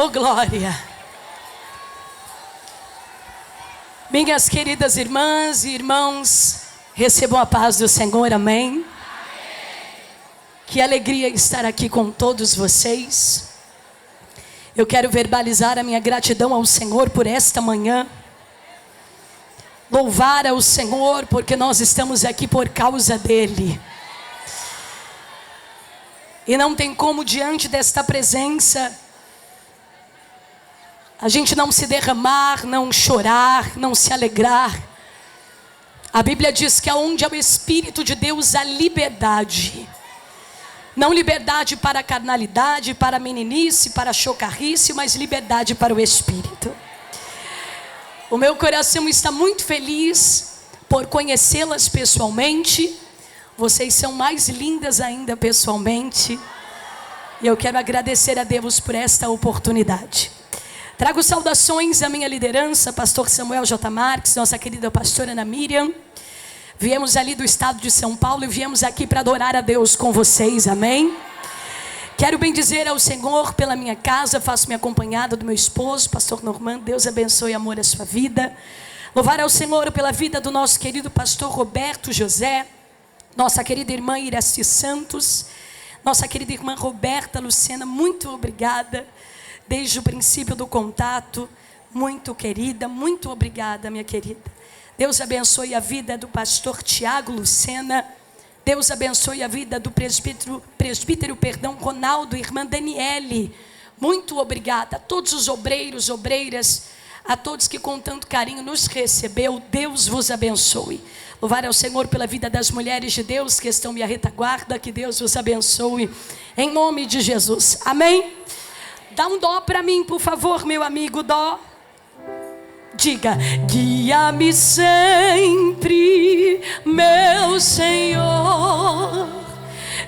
Oh, glória. Minhas queridas irmãs e irmãos, recebam a paz do Senhor, amém? Que alegria estar aqui com todos vocês. Eu quero verbalizar a minha gratidão ao Senhor por esta manhã. Louvar ao Senhor porque nós estamos aqui por causa dEle. E não tem como diante desta presença a gente não se derramar, não chorar, não se alegrar. A Bíblia diz que aonde há o Espírito de Deus há liberdade. Não liberdade para a carnalidade, para a meninice, para a chocarrice, mas liberdade para o Espírito. O meu coração está muito feliz por conhecê-las pessoalmente. Vocês são mais lindas ainda pessoalmente. E eu quero agradecer a Deus por esta oportunidade. Trago saudações à minha liderança, pastor Samuel J. Marques, nossa querida pastora Ana Miriam. Viemos ali do estado de São Paulo e viemos aqui para adorar a Deus com vocês, amém? Quero bendizer ao Senhor pela minha casa, faço-me acompanhada do meu esposo, pastor Normando. Deus abençoe e amor a sua vida. Louvar ao Senhor pela vida do nosso querido pastor Roberto José, nossa querida irmã Iraci Santos, nossa querida irmã Roberta Lucena, muito obrigada. Desde o princípio do contato, muito querida, muito obrigada, minha querida. Deus abençoe a vida do pastor Tiago Lucena. Deus abençoe a vida do presbítero Ronaldo, irmã Daniele. Muito obrigada a todos os obreiros, obreiras, a todos que com tanto carinho nos recebeu. Deus vos abençoe. Louvar ao Senhor pela vida das mulheres de Deus que estão em retaguarda. Que Deus vos abençoe em nome de Jesus. Amém? Dá um dó para mim, por favor, meu amigo, dó. Diga: guia-me sempre, meu Senhor,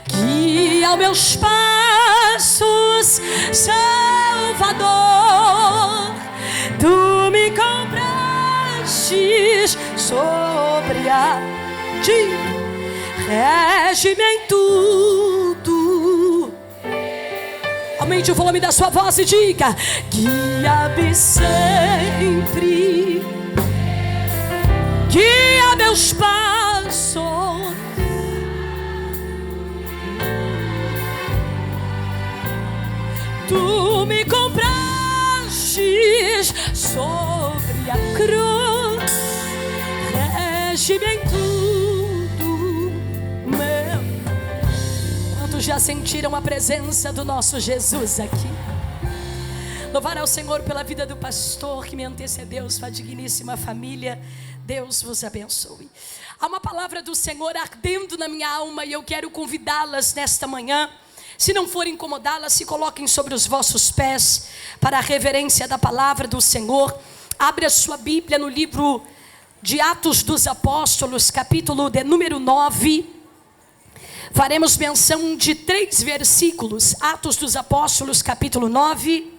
guia meus passos, Salvador. Tu me compraste sobre a ti, rege-me em tudo. Aumente o volume da sua voz e diga: guia-me sempre, guia meus passos. Tu me compraste sobre a cruz, rege-me em tudo, meu. Quantos já sentiram a presença do nosso Jesus aqui? Louvar ao Senhor pela vida do pastor que me antecedeu, sua digníssima família. Deus vos abençoe. Há uma palavra do Senhor ardendo na minha alma e eu quero convidá-las nesta manhã. Se não for incomodá-las, se coloquem sobre os vossos pés para a reverência da palavra do Senhor. Abre a sua Bíblia no livro de Atos dos Apóstolos, capítulo de número 9. Faremos menção de 3 versículos. Atos dos Apóstolos, capítulo 9,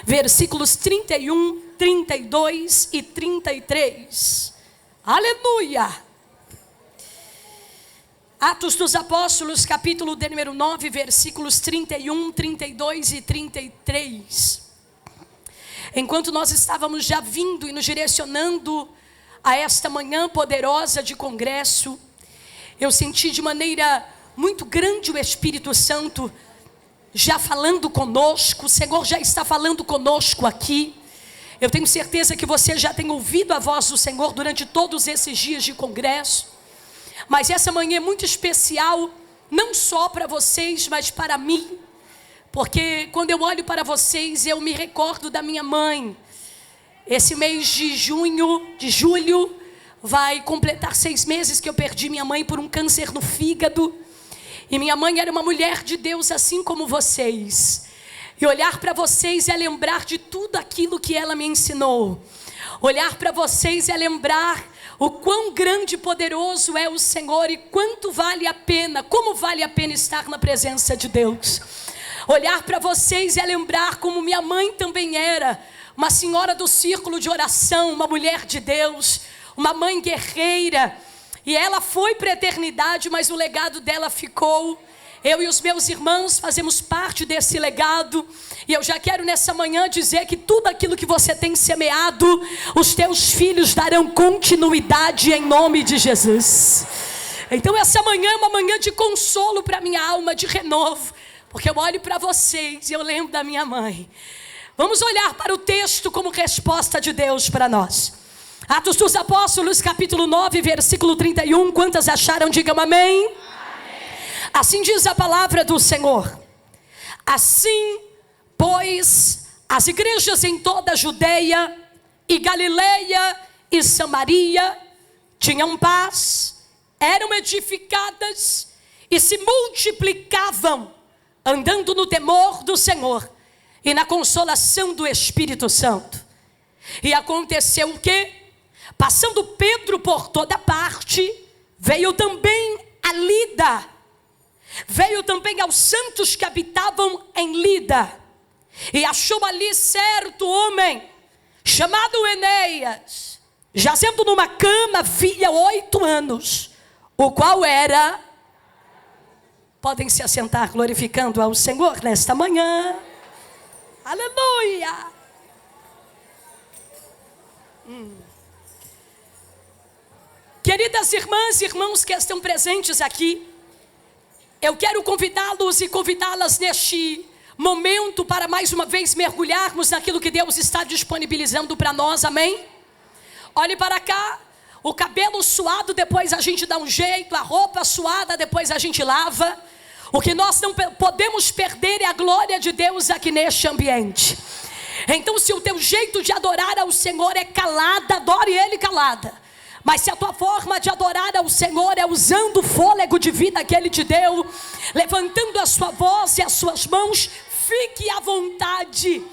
versículos 31, 32 e 33. Aleluia! Atos dos Apóstolos, capítulo de número 9, versículos 31, 32 e 33. Enquanto nós estávamos já vindo e nos direcionando a esta manhã poderosa de congresso, eu senti de maneira muito grande o Espírito Santo já falando conosco. O Senhor já está falando conosco aqui. Eu tenho certeza que você já tem ouvido a voz do Senhor durante todos esses dias de congresso. Mas essa manhã é muito especial, não só para vocês, mas para mim. Porque quando eu olho para vocês, eu me recordo da minha mãe. Esse mês de julho, vai completar 6 meses que eu perdi minha mãe por um câncer no fígado. E minha mãe era uma mulher de Deus assim como vocês. E olhar para vocês é lembrar de tudo aquilo que ela me ensinou. Olhar para vocês é lembrar o quão grande e poderoso é o Senhor e quanto vale a pena, como vale a pena estar na presença de Deus. Olhar para vocês é lembrar como minha mãe também era uma senhora do círculo de oração, uma mulher de Deus, uma mãe guerreira. E ela foi para a eternidade, mas o legado dela ficou Eu e os meus irmãos fazemos parte desse legado. E eu já quero nessa manhã dizer que tudo aquilo que você tem semeado, os teus filhos darão continuidade em nome de Jesus. Então essa manhã é uma manhã de consolo para minha alma, de renovo. Porque eu olho para vocês e eu lembro da minha mãe. Vamos olhar para o texto como resposta de Deus para nós. Atos dos Apóstolos, capítulo 9, versículo 31. Quantas acharam? Digam amém. Amém. Assim diz a palavra do Senhor. Assim, pois, as igrejas em toda a Judeia e Galileia e Samaria tinham paz, eram edificadas e se multiplicavam, andando no temor do Senhor e na consolação do Espírito Santo. E aconteceu o quê? Passando Pedro por toda parte, veio também a Lida, veio também aos santos que habitavam em Lida, e achou ali certo homem, chamado Enéas, jazendo numa cama havia 8 anos, o qual era... Podem se assentar glorificando ao Senhor nesta manhã. Aleluia! Queridas irmãs e irmãos que estão presentes aqui, eu quero convidá-los e convidá-las neste momento para mais uma vez mergulharmos naquilo que Deus está disponibilizando para nós, amém? Olhe para cá, o cabelo suado depois a gente dá um jeito, a roupa suada depois a gente lava. O que nós não podemos perder é a glória de Deus aqui neste ambiente. Então se o teu jeito de adorar ao Senhor é calada, adore Ele calada. Mas se a tua forma de adorar ao Senhor é usando o fôlego de vida que Ele te deu, levantando a sua voz e as suas mãos, fique à vontade.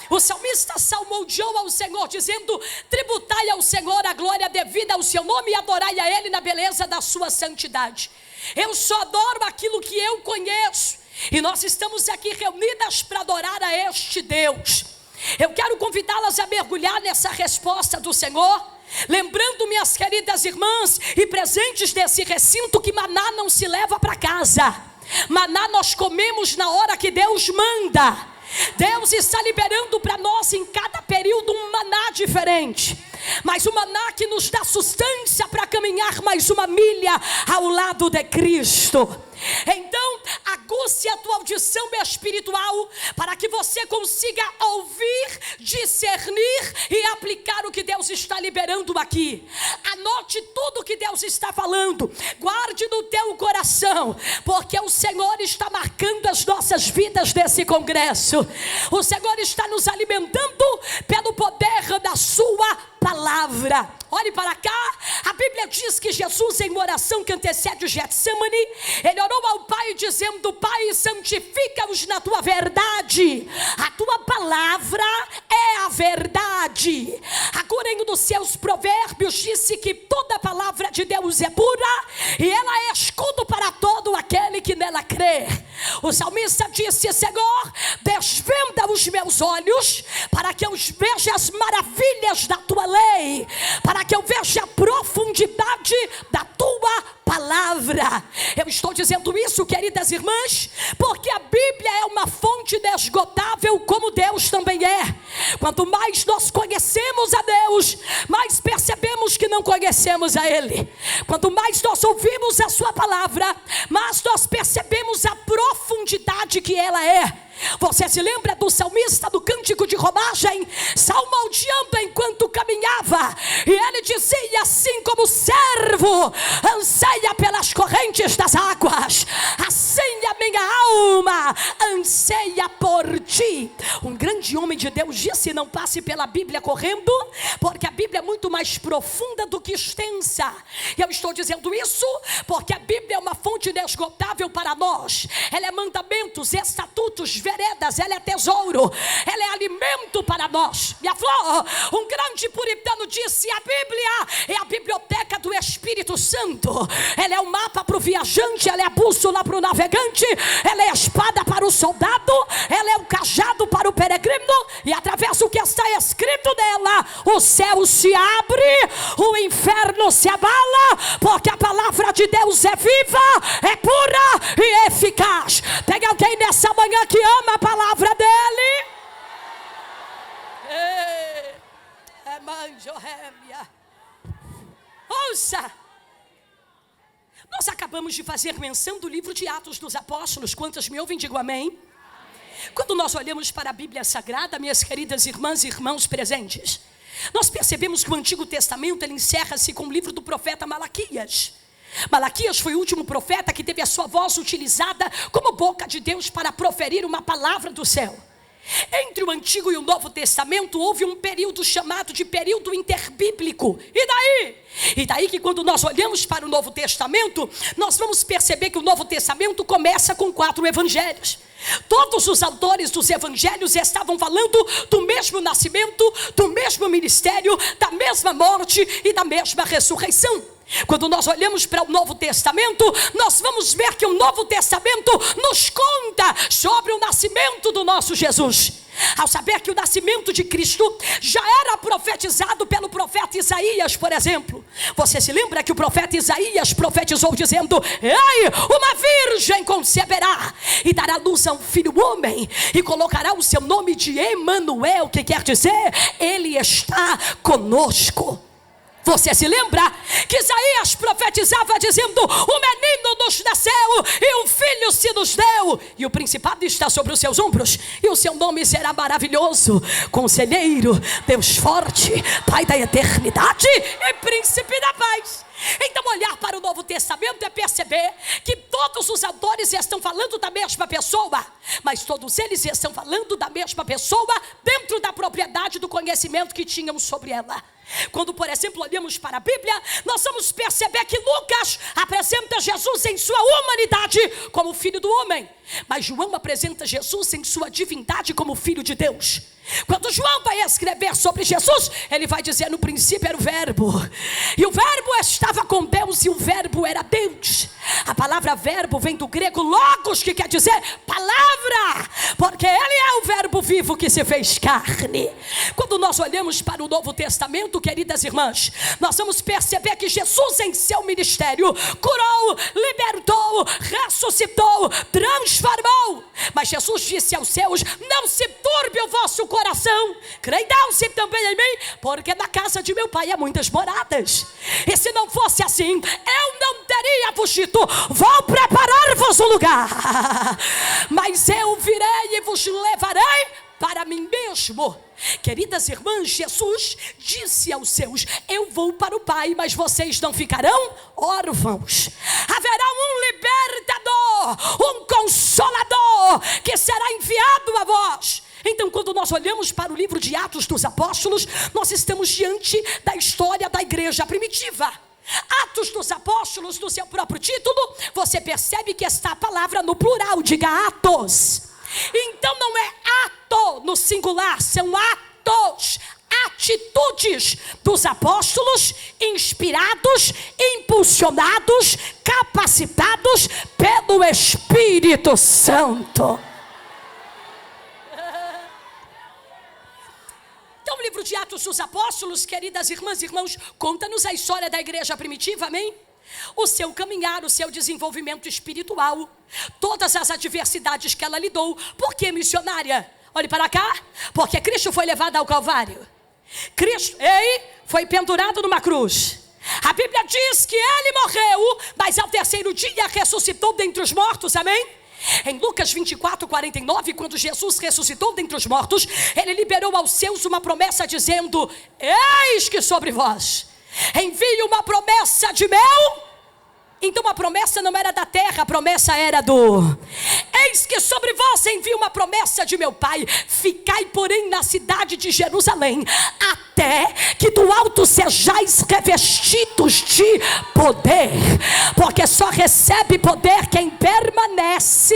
O salmista salmodiou ao Senhor dizendo: tributai ao Senhor a glória devida ao seu nome e adorai a Ele na beleza da sua santidade. Eu só adoro aquilo que eu conheço, e nós estamos aqui reunidas para adorar a este Deus. Eu quero convidá-las a mergulhar nessa resposta do Senhor, lembrando, minhas queridas irmãs e presentes desse recinto, que maná não se leva para casa. Maná nós comemos na hora que Deus manda. Deus está liberando para nós em cada período um maná diferente, mas o maná que nos dá sustância para caminhar mais uma milha ao lado de Cristo. Então aguce a tua audição espiritual para que você consiga ouvir, discernir e aplicar o que Deus está liberando aqui. Anote tudo o que Deus está falando, guarde no teu coração, porque o Senhor está marcando as nossas vidas desse congresso. O Senhor está nos alimentando pelo poder da sua palavra. Olhe para cá, a Bíblia diz que Jesus, em oração que antecede o Getsemane, ele orou ao Pai dizendo: Pai, santifica-os na tua verdade, a tua palavra é a verdade. Agora, em um dos seus provérbios disse que toda a palavra de Deus é pura e ela é escudo para todo aquele que nela crê. O salmista disse: Senhor, desvenda os meus olhos para que eu veja as maravilhas da tua lei, para que eu veja a profundidade da tua palavra. Eu estou dizendo isso, queridas irmãs, porque a Bíblia é uma fonte inesgotável, como Deus também é. Quanto mais nós conhecemos a Deus, mais percebemos que não conhecemos a Ele. Quanto mais nós ouvimos a sua palavra, mais nós percebemos a profundidade que ela é. Você se lembra do salmista do cântico de romagem, salmodiando enquanto caminhava, e ele dizia assim: como o servo anseia pelas correntes das águas, assim a minha alma anseia por ti. Um grande homem de Deus disse: não passe pela Bíblia correndo, porque a Bíblia é muito mais profunda do que extensa. E eu estou dizendo isso porque a Bíblia é uma fonte inesgotável para nós. Ela é mandamentos, estatutos, veredas, ela é tesouro, ela é alimento para nós. Minha flor, um grande puritano disse: a Bíblia é a biblioteca do Espírito Santo. Ela é o mapa para o viajante, ela é a bússola para o navegante, ela é a espada para o soldado, ela é o cajado para o peregrino, e através do que está escrito escrito nela, o céu se abre, o inferno se abala, porque a palavra de Deus é viva, é pura e eficaz. Tem alguém nessa manhã que ama a palavra dele? É manjorrémia. Ouça, nós acabamos de fazer menção do livro de Atos dos Apóstolos. Quantos me ouvem? Digo amém. Quando nós olhamos para a Bíblia Sagrada, minhas queridas irmãs e irmãos presentes, nós percebemos que o Antigo Testamento ele encerra-se com o livro do profeta Malaquias. Malaquias foi o último profeta que teve a sua voz utilizada como boca de Deus para proferir uma palavra do céu. Entre o Antigo e o Novo Testamento houve um período chamado de período interbíblico. E daí? E daí que quando nós olhamos para o Novo Testamento, nós vamos perceber que o Novo Testamento começa com 4 evangelhos. Todos os autores dos evangelhos estavam falando do mesmo nascimento, do mesmo ministério, da mesma morte e da mesma ressurreição. Quando nós olhamos para o Novo Testamento, nós vamos ver que o Novo Testamento nos conta sobre o nascimento do nosso Jesus. Ao saber que o nascimento de Cristo já era profetizado pelo profeta Isaías, por exemplo. Você se lembra que o profeta Isaías profetizou dizendo: ei, uma virgem conceberá e dará luz a um filho homem e colocará o seu nome de Emanuel, que quer dizer, ele está conosco. Você se lembra que Isaías profetizava dizendo: o menino nos nasceu e um filho se nos deu, e o principado está sobre os seus ombros, e o seu nome será maravilhoso, Conselheiro, Deus forte, Pai da eternidade e Príncipe da paz. Então olhar para o Novo Testamento é perceber que todos os autores estão falando da mesma pessoa, mas todos eles estão falando da mesma pessoa dentro da propriedade do conhecimento que tinham sobre ela. Quando, por exemplo, olhamos para a Bíblia, nós vamos perceber que Lucas apresenta Jesus em sua humanidade como filho do homem, mas João apresenta Jesus em sua divindade como filho de Deus. Quando João vai escrever sobre Jesus, ele vai dizer: no princípio era o verbo, e o verbo estava com Deus, e o verbo era Deus. A palavra verbo vem do grego logos, que quer dizer palavra, porque ele é o verbo vivo que se fez carne. Quando nós olhamos para o Novo Testamento, queridas irmãs, nós vamos perceber que Jesus em seu ministério curou, libertou, ressuscitou, transformou. Mas Jesus disse aos seus: não se turbe o vosso coração, creiam-se também em mim, porque na casa de meu pai há muitas moradas. E se não fosse assim, eu não teria vos dito: vou preparar-vos um lugar, mas eu virei e vos levarei para mim mesmo. Queridas irmãs, Jesus disse aos seus: eu vou para o Pai, mas vocês não ficarão órfãos. Haverá um libertador, um consolador, que será enviado a vós. Então, quando nós olhamos para o livro de Atos dos Apóstolos, nós estamos diante da história da igreja primitiva. Atos dos Apóstolos, no seu próprio título, você percebe que está a palavra no plural, diga atos. Então não é ato no singular, são atos, atitudes dos apóstolos, inspirados, impulsionados, capacitados pelo Espírito Santo. Então o livro de Atos dos Apóstolos, queridas irmãs e irmãos, conta-nos a história da igreja primitiva, amém? O seu caminhar, o seu desenvolvimento espiritual, todas as adversidades que ela lidou. Por que, missionária? Olhe para cá. Porque Cristo foi levado ao Calvário. Cristo, foi pendurado numa cruz. A Bíblia diz que ele morreu, mas ao terceiro dia ressuscitou dentre os mortos, amém? Em Lucas 24, 49, quando Jesus ressuscitou dentre os mortos, ele liberou aos seus uma promessa dizendo: eis que sobre vós envio uma promessa de meu. Então a promessa não era da terra, a promessa era do... eis que sobre vós envio uma promessa de meu Pai. Ficai, porém, na cidade de Jerusalém, até que do alto sejais revestidos de poder. Porque só recebe poder quem permanece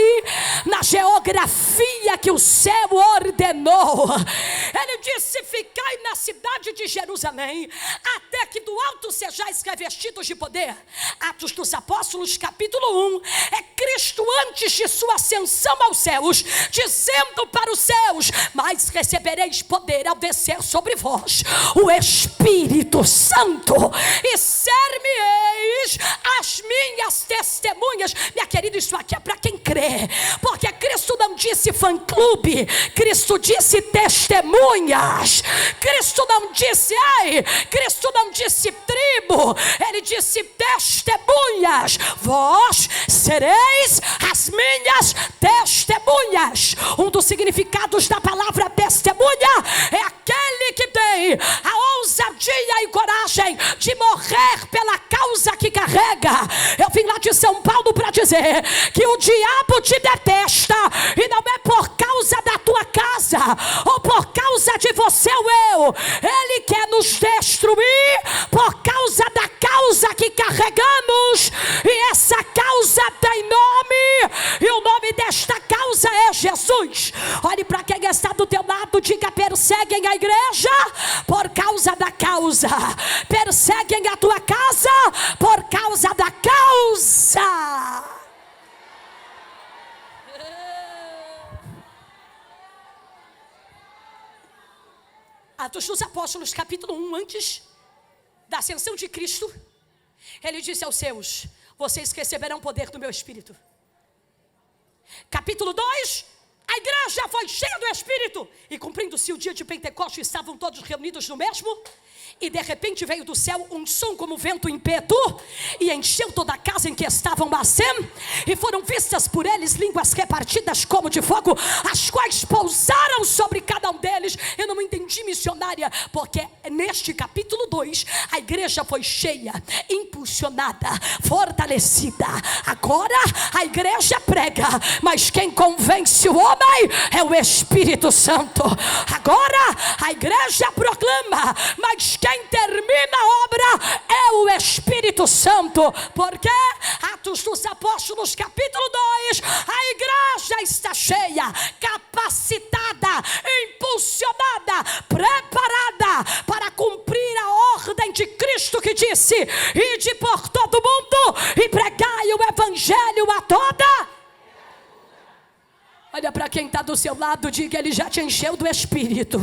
na geografia via que o céu ordenou. Ele disse: ficai na cidade de Jerusalém, até que do alto sejais revestidos de poder. Atos dos Apóstolos, capítulo 1, é Cristo antes de sua ascensão aos céus, dizendo para os céus: mas recebereis poder ao descer sobre vós o Espírito Santo, e ser-me-eis as minhas testemunhas. Minha querida, isso aqui é para quem crê, porque Cristo não disse fã-clube, Cristo disse testemunhas. Cristo não disse Cristo não disse tribo, Ele disse testemunhas. Vós sereis as minhas testemunhas. Um dos significados da palavra testemunha é aquele que tem a ousadia e coragem de morrer pela causa que carrega. Eu vim lá de São Paulo para dizer que o diabo te detesta, e não é por causa da tua casa ou por causa de você ou eu. Ele quer nos destruir por causa da causa que carregamos, e essa causa tem nome, e o nome desta causa é Jesus. Olhe para quem está do teu lado, diga: perseguem a igreja por causa da causa, perseguem a tua casa por causa da causa. Atos dos Apóstolos, capítulo 1, antes da ascensão de Cristo, Ele disse aos seus: vocês receberão poder do meu Espírito. Capítulo 2, a igreja foi cheia do Espírito, e cumprindo-se o dia de Pentecostes, estavam todos reunidos no mesmo. E de repente veio do céu um som como vento ímpeto, e encheu toda a casa em que estavam assem, e foram vistas por eles línguas repartidas como de fogo, as quais pousaram sobre cada um deles. Eu não entendi, missionária, porque neste capítulo 2 a igreja foi cheia, impulsionada, fortalecida. Agora a igreja prega, mas quem convence o homem é o Espírito Santo. Agora a igreja proclama, mas quem termina a obra é o Espírito Santo. Porque Atos dos Apóstolos, capítulo 2, a igreja está cheia, capacitada, impulsionada, preparada para cumprir a ordem de Cristo, que disse: ide por todo mundo e pregai o evangelho a toda. Olha para quem está do seu lado, diga: ele já te encheu do Espírito.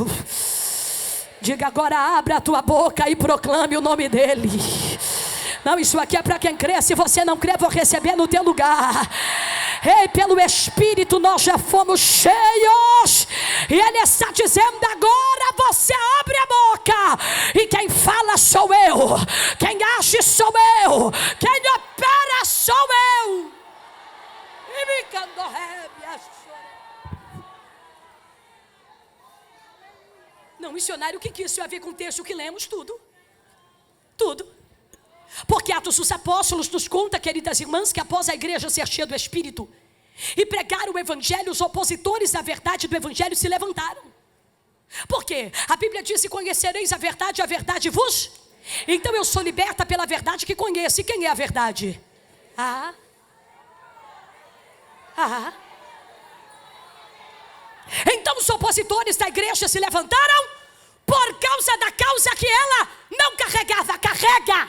Diga agora: abra a tua boca e proclame o nome dele. Não, isso aqui é para quem crê. Se você não crê, vou receber no teu lugar. Ei, pelo Espírito nós já fomos cheios, e Ele está dizendo: agora você abre a boca, e quem fala sou eu, quem age sou eu, quem opera sou eu. E me candorrébia. Não, missionário, o que isso tem a ver com o texto que lemos? Tudo. Porque Atos dos Apóstolos nos conta, queridas irmãs, que após a igreja ser cheia do Espírito e pregar o Evangelho, os opositores da verdade do Evangelho se levantaram. Por quê? A Bíblia diz: se conhecereis a verdade vos... Então eu sou liberta pela verdade que conheço. E quem é a verdade? Então os opositores da igreja se levantaram por causa da causa que ela não carregava, carrega.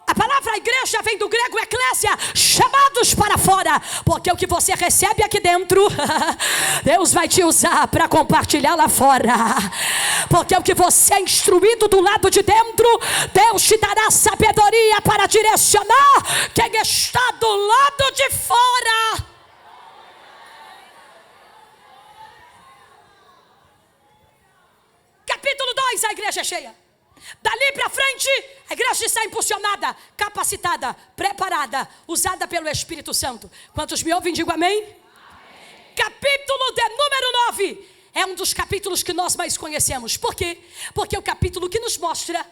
A palavra igreja vem do grego eclésia, chamados para fora, porque o que você recebe aqui dentro, Deus vai te usar para compartilhar lá fora. Porque o que você é instruído do lado de dentro, Deus te dará sabedoria para direcionar quem está do lado de fora. Capítulo 2, a igreja é cheia. Dali para frente, a igreja está impulsionada, capacitada, preparada, usada pelo Espírito Santo. Quantos me ouvem, digo amém? Amém. Capítulo de número 9 é um dos capítulos que nós mais conhecemos. Por quê? Porque é o capítulo que nos mostra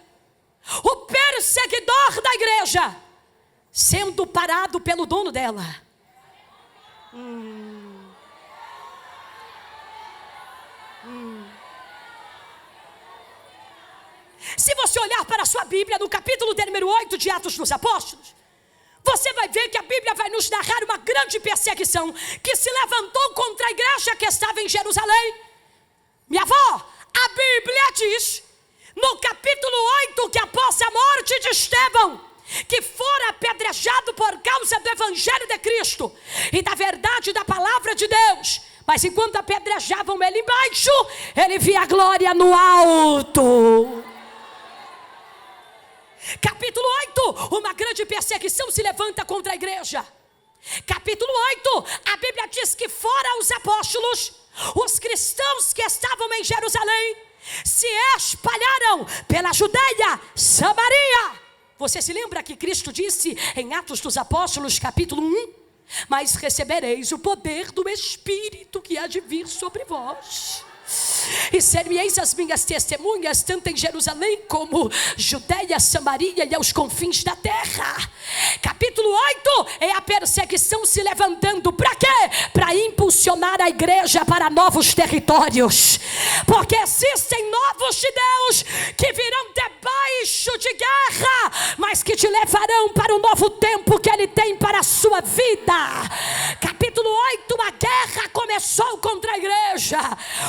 o perseguidor da igreja sendo parado pelo dono dela. Se você olhar para a sua Bíblia, no capítulo de número 8 de Atos dos Apóstolos, você vai ver que a Bíblia vai nos narrar uma grande perseguição que se levantou contra a igreja que estava em Jerusalém. Minha avó, a Bíblia diz, no capítulo 8, que após a morte de Estevão, que fora apedrejado por causa do Evangelho de Cristo e da verdade da palavra de Deus, mas enquanto apedrejavam ele embaixo, ele via a glória no alto. Capítulo 8, uma grande perseguição se levanta contra a igreja. Capítulo 8, a Bíblia diz que fora os apóstolos, os cristãos que estavam em Jerusalém, se espalharam pela Judeia, Samaria. Você se lembra que Cristo disse em Atos dos Apóstolos, capítulo 1? Mas recebereis o poder do Espírito que há de vir sobre vós. E ser-me-eis as minhas testemunhas, tanto em Jerusalém como Judeia, Samaria e aos confins da terra. Capítulo 8 é a perseguição se levantando. Para quê? Para impulsionar a igreja para novos territórios. Porque existem novos de Deus que virão debaixo de guerra, mas que te levarão para o novo tempo que Ele tem para a sua vida. Capítulo 8, a guerra começou contra a igreja.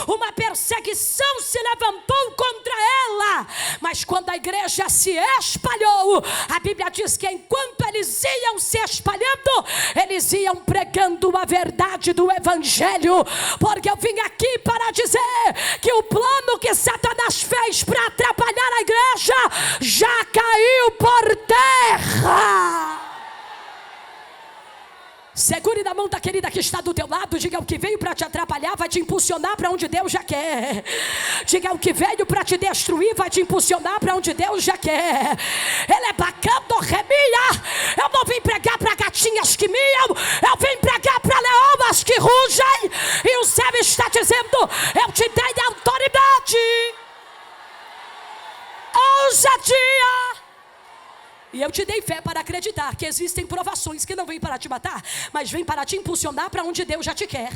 Uma perseguição se levantou contra ela, mas quando a igreja se espalhou, a Bíblia diz que enquanto eles iam se espalhando, eles iam pregando a verdade do Evangelho. Porque eu vim aqui para dizer que o plano que Satanás fez para atrapalhar a igreja já caiu por terra. Segure na mão da querida que está do teu lado. Diga: o que veio para te atrapalhar vai te impulsionar para onde Deus já quer. Diga: o que veio para te destruir vai te impulsionar para onde Deus já quer. Ele é bacana, remia. Eu não vim pregar para gatinhas que miam, eu vim pregar para leoas que rugem. E o céu está dizendo: eu te dei autoridade, ousadia. E eu te dei fé para acreditar que existem provações que não vêm para te matar, mas vêm para te impulsionar para onde Deus já te quer.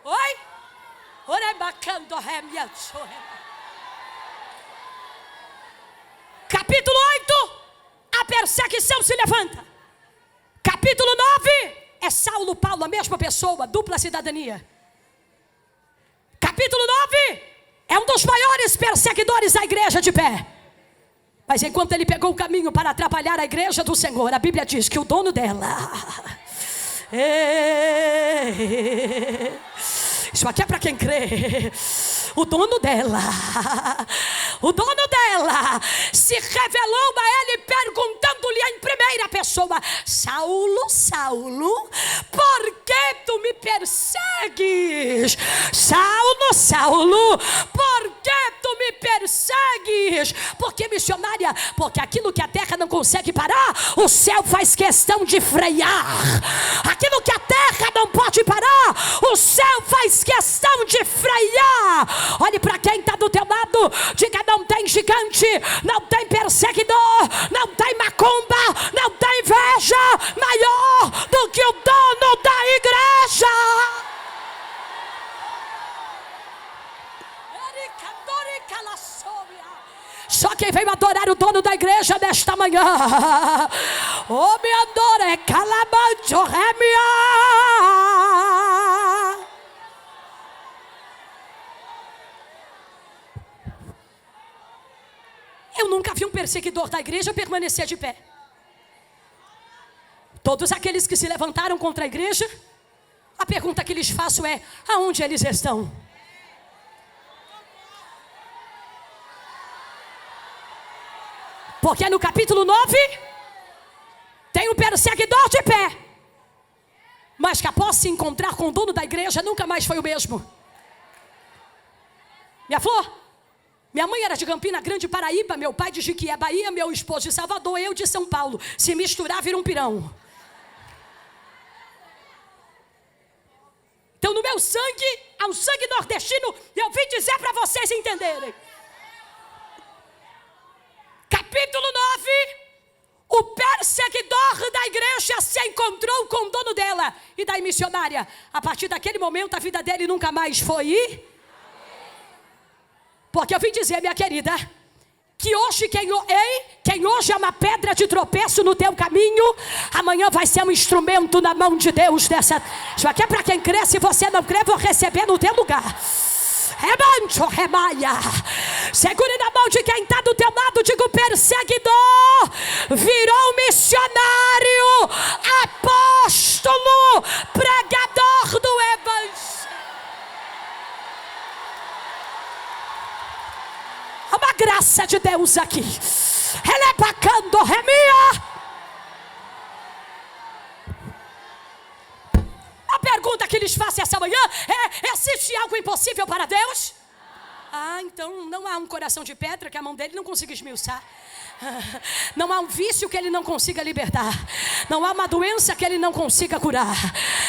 Oi? Capítulo 8, a perseguição se levanta. Capítulo 9, é Saulo, Paulo, a mesma pessoa, dupla cidadania. Capítulo 9, é um dos maiores perseguidores da igreja de pé. Mas enquanto ele pegou o caminho para atrapalhar a igreja do Senhor, a Bíblia diz que o dono dela... Isso aqui é para quem crê. O dono dela se revelou a ele, perguntando-lhe em primeira pessoa: Saulo, Saulo, por que tu me persegues? Saulo, Saulo, por que tu me persegues? Porque, missionária, porque aquilo que a terra não consegue parar, o céu faz questão de frear. Aquilo que a terra não pode parar, o céu faz questão de frear. Olhe para quem está do teu lado, diga: não tem gigante, não tem perseguidor, não tem macumba, não tem inveja maior do que o dono da igreja. Só quem veio adorar o dono da igreja nesta manhã, oh, me adora, é calamancho, remia. Eu nunca vi um perseguidor da igreja permanecer de pé. Todos aqueles que se levantaram contra a igreja, a pergunta que lhes faço é: aonde eles estão? Porque no capítulo 9 tem um perseguidor de pé, mas que após se encontrar com o dono da igreja nunca mais foi o mesmo. Minha flor, minha mãe era de Campina Grande, Paraíba, meu pai de Jiquié, Bahia, meu esposo de Salvador, eu de São Paulo. Se misturar vira um pirão. Então no meu sangue há um sangue nordestino, e eu vim dizer para vocês entenderem. Capítulo 9, o perseguidor da igreja se encontrou com o dono dela. E daí, missionária, a partir daquele momento a vida dele nunca mais foi. Porque eu vim dizer, minha querida, que hoje quem hoje é uma pedra de tropeço no teu caminho, amanhã vai ser um instrumento na mão de Deus dessa. Isso aqui é para quem crê. Se você não crê, vou receber no teu lugar. Remancho, remaia. Segure na mão de quem está do teu lado. Diga: o perseguidor virou missionário, apóstolo, pregador do evangelho. Há uma graça de Deus aqui. Ele é bacando, remia. A pergunta que lhes faço essa manhã é: existe algo impossível para Deus? Então não há um coração de pedra que a mão dele não consiga esmiuçar. Não há um vício que ele não consiga libertar. Não há uma doença que ele não consiga curar.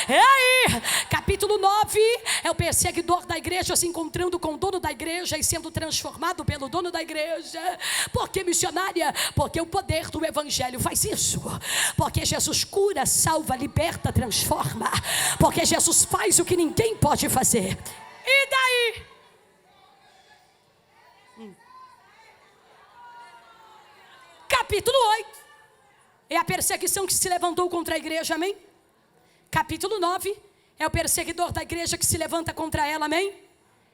E aí, capítulo 9, é o perseguidor da igreja se encontrando com o dono da igreja e sendo transformado pelo dono da igreja. Por que, missionária? Porque o poder do evangelho faz isso. Porque Jesus cura, salva, liberta, transforma. Porque Jesus faz o que ninguém pode fazer. E daí? Capítulo 8 é a perseguição que se levantou contra a igreja, amém? Capítulo 9 é o perseguidor da igreja que se levanta contra ela, amém?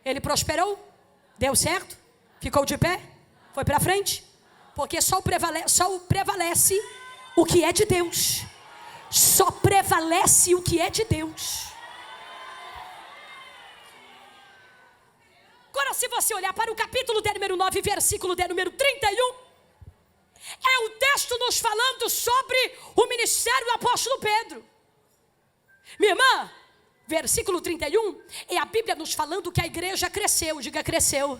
Ele prosperou? Deu certo? Ficou de pé? Foi para frente? Porque só prevalece o que é de Deus. Só prevalece o que é de Deus. Agora, se você olhar para o capítulo de número 9, versículo de número 31, é o texto nos falando sobre o ministério do apóstolo Pedro. Minha irmã, versículo 31, é a Bíblia nos falando que a igreja cresceu. Diga: cresceu.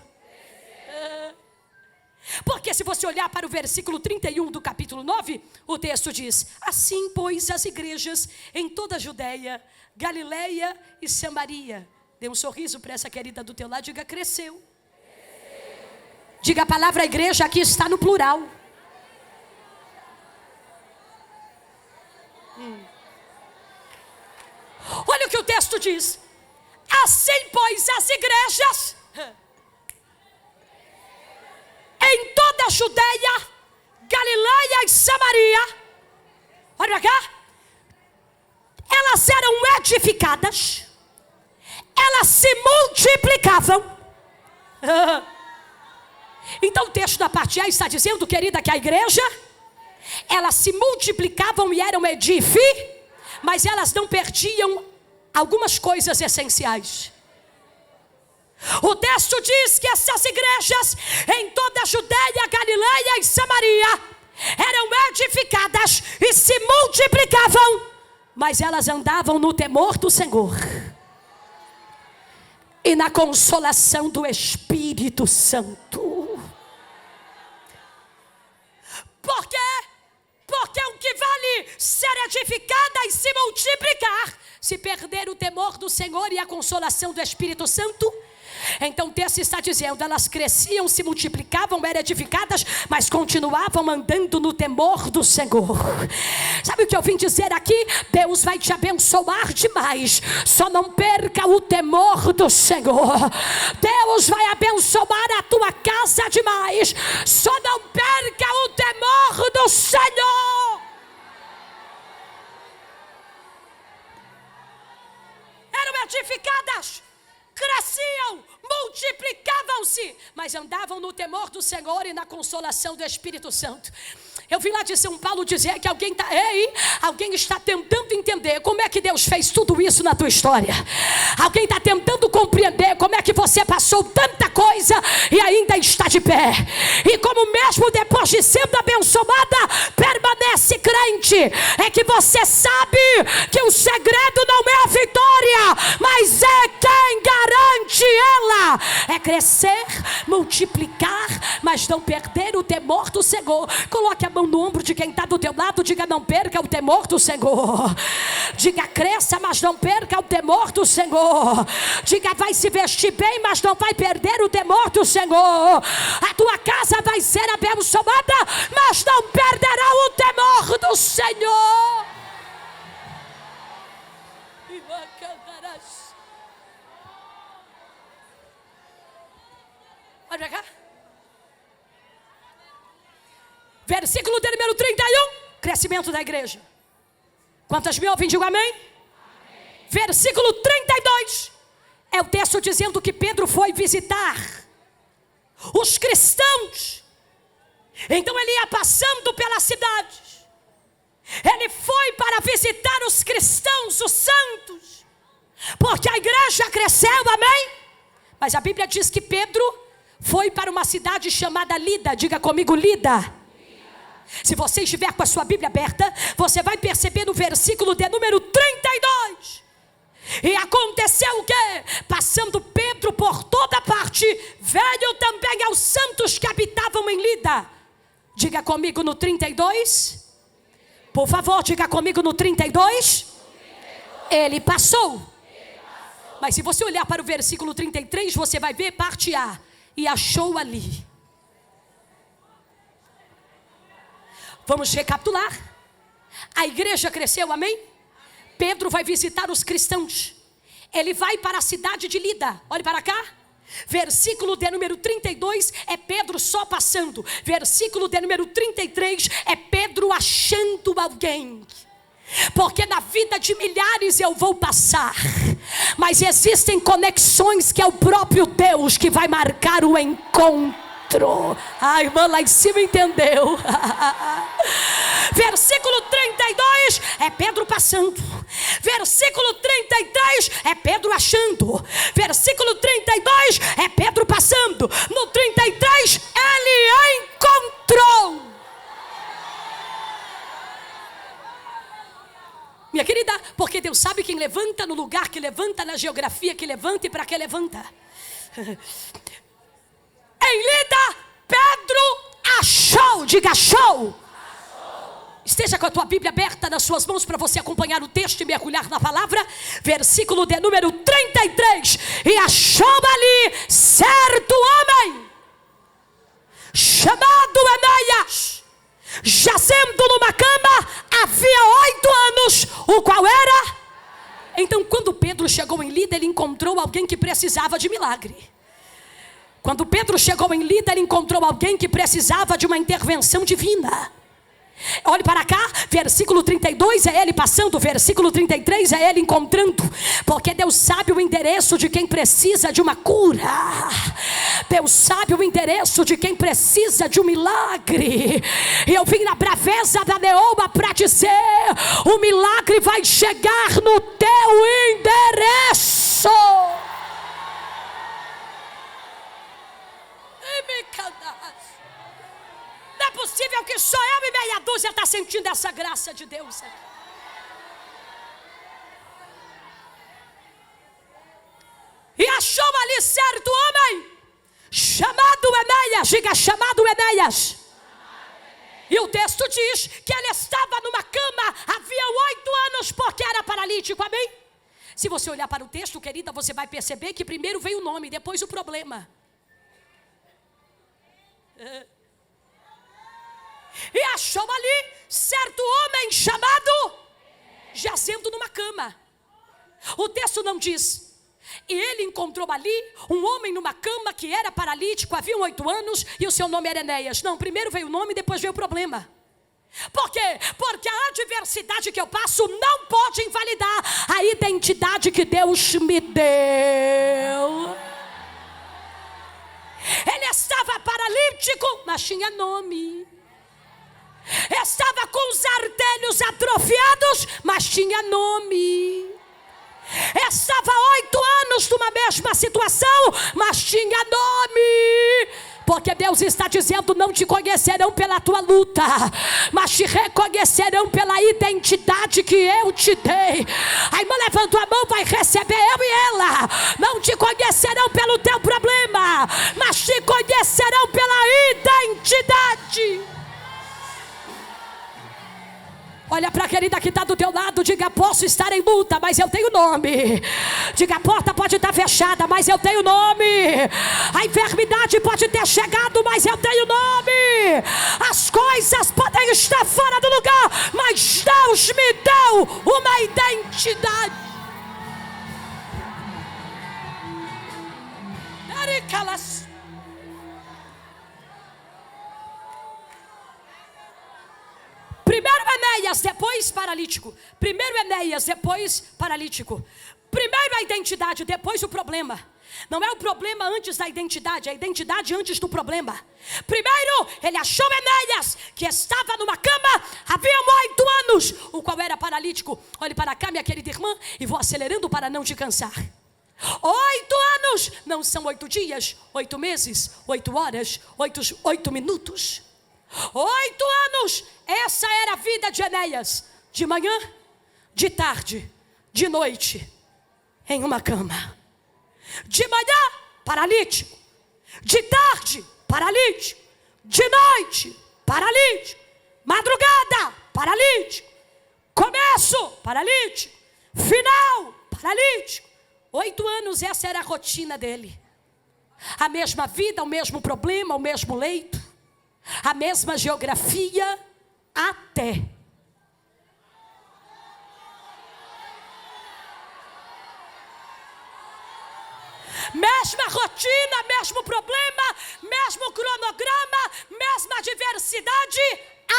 Porque se você olhar para o versículo 31 do capítulo 9, o texto diz: assim, pois, as igrejas em toda a Judeia, Galileia e Samaria. Dê um sorriso para essa querida do teu lado. Diga: cresceu. Diga: a palavra igreja aqui está no plural. Olha o que o texto diz: assim, pois, as igrejas em toda a Judeia, Galileia e Samaria, olha cá, elas eram edificadas, elas se multiplicavam. Então o texto da parte A está dizendo, querida, que a igreja, elas se multiplicavam e eram mas elas não perdiam algumas coisas essenciais. O texto diz que essas igrejas em toda a Judeia, Galileia e Samaria eram edificadas e se multiplicavam, mas elas andavam no temor do Senhor e na consolação do Espírito Santo. Por quê? Porque o que vale ser edificada e se multiplicar, se perder o temor do Senhor e a consolação do Espírito Santo. Então o texto está dizendo, elas cresciam, se multiplicavam, eram edificadas, mas continuavam andando no temor do Senhor. Sabe o que eu vim dizer aqui? Deus vai te abençoar demais, só não perca o temor do Senhor. Deus vai abençoar a tua casa demais, só não perca o temor do Senhor. Eram edificadas, cresciam, multiplicavam-se, mas andavam no temor do Senhor e na consolação do Espírito Santo. Eu vim lá de São Paulo dizer que alguém está tentando entender como é que Deus fez tudo isso na tua história. Alguém está tentando compreender como é que você passou tanta coisa e ainda está de pé. E como mesmo depois de sendo abençoada, permanece crente. É que você sabe que o segredo não é a vitória, mas é quem garante ela. É crescer, multiplicar, mas não perder o temor do Senhor. Coloque a mão no ombro de quem está do teu lado. Diga: não perca o temor do Senhor. Diga: cresça, mas não perca o temor do Senhor. Diga: vai se vestir bem, mas não vai perder o temor do Senhor. A tua casa vai ser abençoada, mas não perderá o temor do Senhor. Olha cá. Versículo de número 31, crescimento da igreja. Quantas me ouvem, digo amém? Versículo 32, é o texto dizendo que Pedro foi visitar os cristãos. Então ele ia passando pelas cidades, ele foi para visitar os cristãos, os santos, porque a igreja cresceu, amém? Mas a Bíblia diz que Pedro foi para uma cidade chamada Lida. Diga comigo, Lida. Se você estiver com a sua Bíblia aberta, você vai perceber no versículo de número 32. E aconteceu o quê? Passando Pedro por toda parte, veio também aos santos que habitavam em Lida. Diga comigo no 32. Por favor, diga comigo no 32. Ele passou. Mas se você olhar para o versículo 33, você vai ver parte A. E achou ali. Vamos recapitular. A igreja cresceu, amém? Pedro vai visitar os cristãos. Ele vai para a cidade de Lida. Olhe para cá. Versículo de número 32 é Pedro só passando. Versículo de número 33 é Pedro achando alguém. Porque na vida de milhares eu vou passar, mas existem conexões que é o próprio Deus que vai marcar o encontro. A irmã lá em cima entendeu. Versículo 32 é Pedro passando. Versículo 33 é Pedro achando. Versículo 32 é Pedro passando. No 33 ele encontrou. Minha querida, porque Deus sabe quem levanta no lugar que levanta, na geografia que levanta e para que levanta. Em Lida, Pedro achou. Diga achou. Esteja com a tua Bíblia aberta nas suas mãos para você acompanhar o texto e mergulhar na palavra. Versículo de número 33. E achou ali certo homem chamado Enéas, jazendo numa cama havia 8 anos, o qual era. Então quando Pedro chegou em Lida, ele encontrou alguém que precisava de milagre. Quando Pedro chegou em Lida, ele encontrou alguém que precisava de uma intervenção divina. Olhe para cá, versículo 32 é ele passando, versículo 33 é ele encontrando, porque Deus sabe o endereço de quem precisa de uma cura. Deus sabe o endereço de quem precisa de um milagre. E eu vim na braveza da Neoma para dizer: o milagre vai chegar no teu endereço. Não é possível que só eu e meia dúzia está sentindo essa graça de Deus aqui. E achou ali certo homem chamado Enéas. Diga chamado Enéas. E o texto diz que ele estava numa cama havia 8 anos porque era paralítico, amém? Se você olhar para o texto, querida, você vai perceber que primeiro veio o nome, depois o problema. E achou ali certo homem chamado, jazendo numa cama. O texto não diz. E ele encontrou ali um homem numa cama que era paralítico, havia 8 anos, e o seu nome era Enéas. Não, primeiro veio o nome, depois veio o problema. Por quê? Porque a adversidade que eu passo não pode invalidar a identidade que Deus me deu. Ele estava paralítico, mas tinha nome. Estava com os artérios atrofiados, mas tinha nome. Estava 8 anos numa mesma situação, mas tinha nome. Porque Deus está dizendo: não te conhecerão pela tua luta, mas te reconhecerão pela identidade que eu te dei. A irmã levantou a mão, vai receber eu e ela. Não te conhecerão pelo teu problema, mas te conhecerão pela identidade. Olha para a querida que está do teu lado, diga: posso estar em luta, mas eu tenho nome. Diga: a porta pode estar fechada, mas eu tenho nome. A enfermidade pode ter chegado, mas eu tenho nome. As coisas podem estar fora do lugar, mas Deus me deu uma identidade. Enéas, depois paralítico. Primeiro Enéas, depois paralítico. Primeiro a identidade, depois o problema. Não é o problema antes da identidade, é a identidade antes do problema. Primeiro, ele achou Enéas, que estava numa cama, havia 8 anos, o qual era paralítico. Olhe para cá, minha querida irmã, e vou acelerando para não te cansar. 8 anos, não são 8 dias, 8 meses, 8 horas, 8 minutos. 8 anos, essa era a vida de Enéas. De manhã, de tarde, de noite, em uma cama. De manhã, paralítico. De tarde, paralítico. De noite, paralítico. Madrugada, paralítico. Começo, paralítico. Final, paralítico. 8 anos, essa era a rotina dele. A mesma vida, o mesmo problema, o mesmo leito. A mesma geografia, até. Mesma rotina, mesmo problema, mesmo cronograma, mesma diversidade,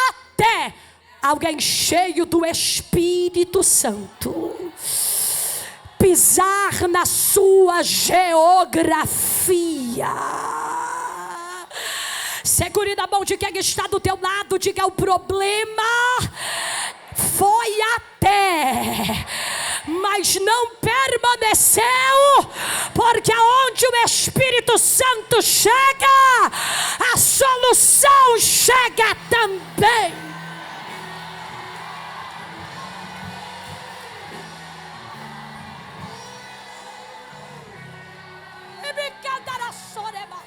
até alguém cheio do Espírito Santo pisar na sua geografia. Segure na mão de quem está do teu lado, diga: o problema foi até, mas não permaneceu, porque aonde o Espírito Santo chega, a solução chega também. E me cantará sorema.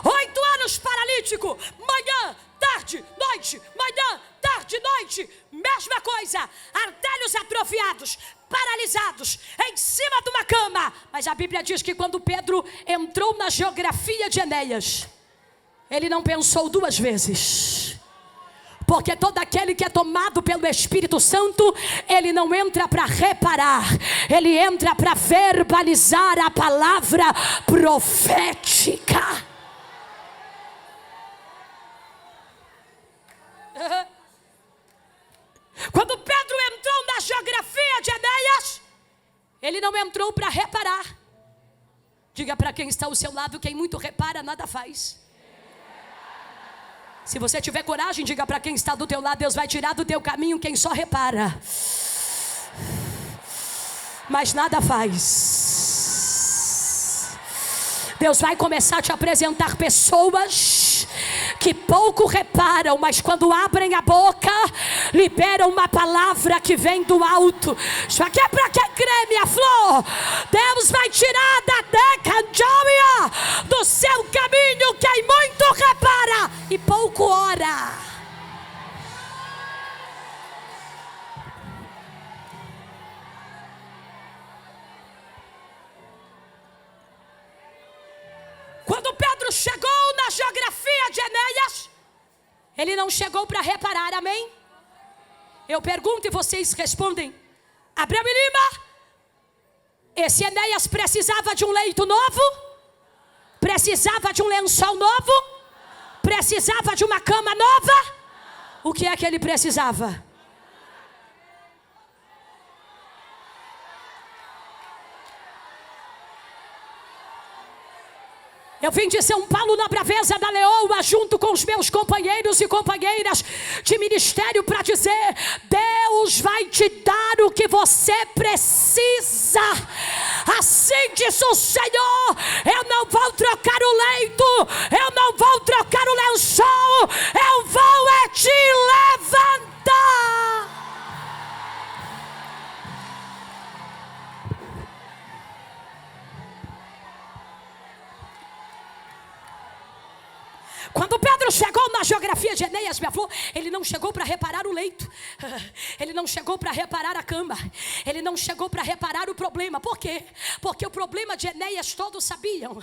8 anos paralítico, manhã, tarde, noite, manhã, tarde, noite, mesma coisa, artérios atrofiados, paralisados, em cima de uma cama. Mas a Bíblia diz que quando Pedro entrou na geografia de Enéas, ele não pensou 2 vezes. Porque todo aquele que é tomado pelo Espírito Santo, ele não entra para reparar, ele entra para verbalizar a palavra profética. Quando Pedro entrou na geografia de Enéas, ele não entrou para reparar. Diga para quem está ao seu lado: quem muito repara, nada faz. Se você tiver coragem, diga para quem está do teu lado: Deus vai tirar do teu caminho quem só repara, mas nada faz. Deus vai começar a te apresentar pessoas que pouco reparam, mas quando abrem a boca, liberam uma palavra que vem do alto. Isso aqui é para quem crê, minha flor. Deus vai tirar da decandômia do seu caminho quem muito repara e pouco ora. Quando Pedro chegou na geografia de Enéas, ele não chegou para reparar, amém? Eu pergunto e vocês respondem. Abraão e Lima, esse Enéas precisava de um leito novo? Precisava de um lençol novo? Precisava de uma cama nova? O que é que ele precisava? Eu vim de São Paulo na braveza da leoa, junto com os meus companheiros e companheiras de ministério, para dizer: Deus vai te dar o que você precisa. Assim diz o Senhor: eu não vou trocar o leito, eu não vou trocar o lençol, eu vou é te levantar. Quando Pedro chegou na geografia de Enéas, minha flor, ele não chegou para reparar o leito, ele não chegou para reparar a cama, ele não chegou para reparar o problema. Por quê? Porque o problema de Enéas todos sabiam.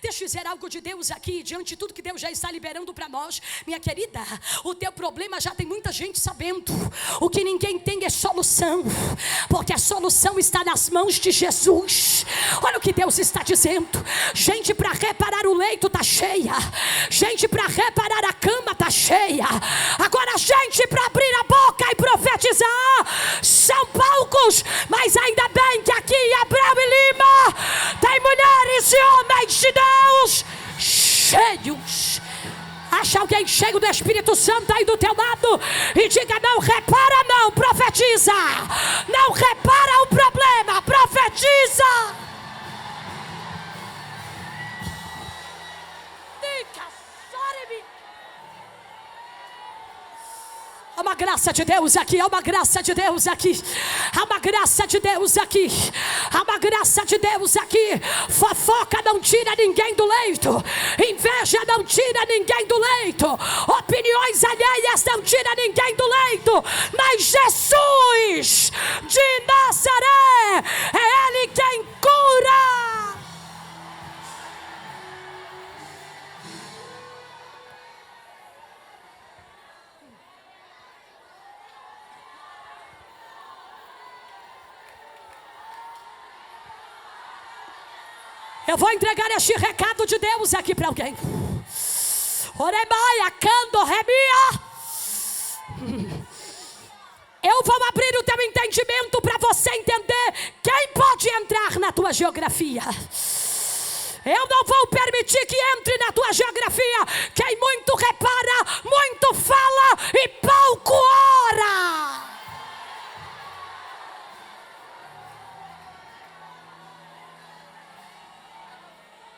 Deixa eu dizer algo de Deus aqui, diante de tudo que Deus já está liberando para nós, minha querida. O teu problema já tem muita gente sabendo. O que ninguém tem é solução, porque a solução está nas mãos de Jesus. Olha o que Deus está dizendo: gente para reparar o leito está cheia, gente para reparar a cama está cheia. Agora, gente, para abrir a boca e profetizar, são poucos, mas ainda bem que aqui em Abreu e Lima tem mulheres e homens de Deus cheios. Acha alguém cheio do Espírito Santo aí do teu lado e diga: não repara não, profetiza. Não repara o problema, profetiza. Há uma graça de Deus aqui, há uma graça de Deus aqui, há uma graça de Deus aqui, há uma graça de Deus aqui. Fofoca não tira ninguém do leito, inveja não tira ninguém do leito, opiniões alheias não tira ninguém do leito, mas Jesus de Nazaré, é Ele quem cura. Eu vou entregar este recado de Deus aqui para alguém. Oremaia, cando, remia. Eu vou abrir o teu entendimento para você entender quem pode entrar na tua geografia. Eu não vou permitir que entre na tua geografia quem muito repara, muito fala e pouco ora.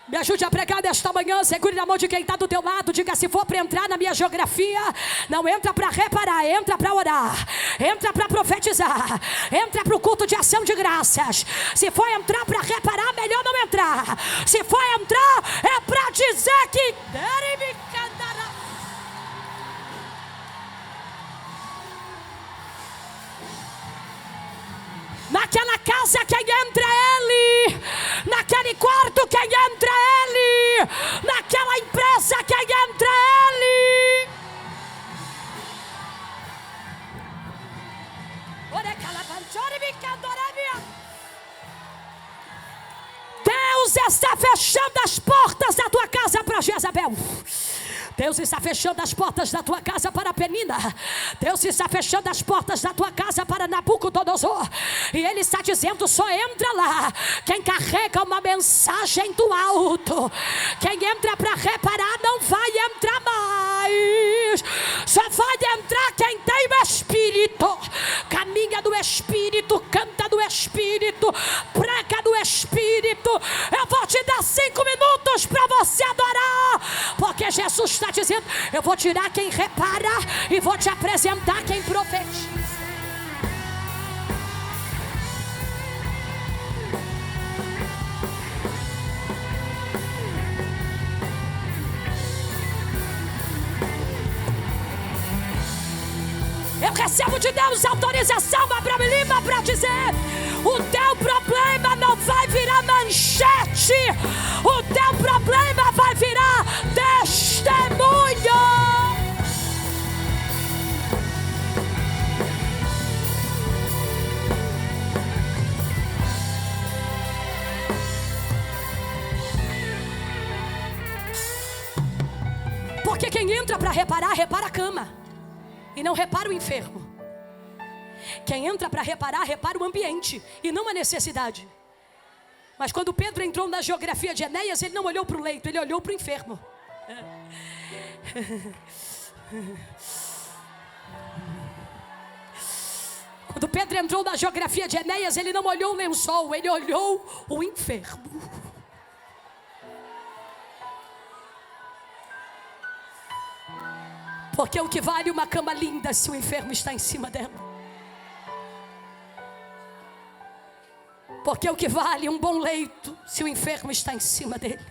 Me ajude a pregar nesta manhã. Segure na mão de quem está do teu lado. Diga: se for para entrar na minha geografia, não entra para reparar, entra para orar, entra para profetizar, entra para o culto de ação de graças. Se for entrar para reparar, melhor não entrar. Se for entrar, é para dizer que naquela casa quem entra é Ele, naquele quarto quem entra é Ele, naquela empresa quem entra é Ele. Deus está fechando as portas da tua casa para Jezabel. Deus está fechando as portas da tua casa para Penina. Deus está fechando as portas da tua casa para Nabucodonosor. E Ele está dizendo: só entra lá quem carrega uma mensagem do alto. Quem entra para reparar não vai entrar mais. Só vai entrar quem tem o Espírito. Caminha do Espírito, canta do Espírito, prega do Espírito. Eu vou te dar 5 minutos para você adorar, porque Jesus está dizendo: eu vou tirar quem repara e vou te apresentar quem profetiza. Eu recebo de Deus autorização, Abreu e Lima, para dizer: o teu problema não vai virar manchete, o teu problema vai virar testemunho. Porque quem entra para reparar, repara a cama e não repara o enfermo. Quem entra para reparar, repara o ambiente e não a necessidade. Mas quando Pedro entrou na geografia de Enéas, ele não olhou para o leito, ele olhou para o enfermo. Quando Pedro entrou na geografia de Enéas, ele não olhou o lençol, ele olhou o enfermo. Porque o que vale uma cama linda se o enfermo está em cima dela? Porque o que vale um bom leito se o enfermo está em cima dele?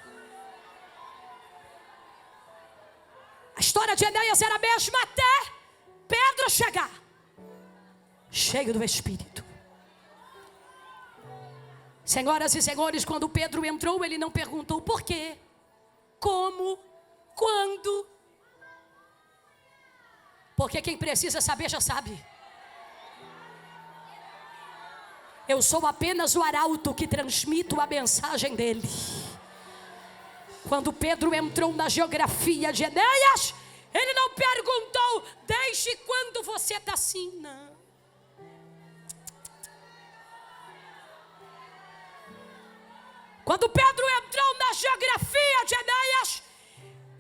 A história de Enéas era a mesma até Pedro chegar, cheio do Espírito. Senhoras e senhores, quando Pedro entrou, ele não perguntou por quê, como, quando. Porque quem precisa saber já sabe. Eu sou apenas o arauto que transmito a mensagem dele. Quando Pedro entrou na geografia de Enéas, Ele não perguntou: desde quando você está assim? Não. Quando Pedro entrou na geografia de Enéas,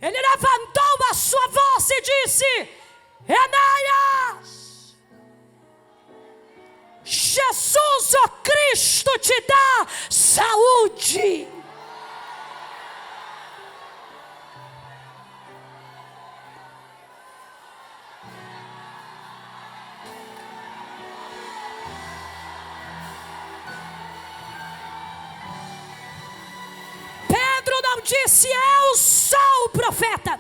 ele levantou a sua voz e disse: Enéas, Jesus, o Cristo, te dá saúde. Pedro não disse: eu sou o profeta.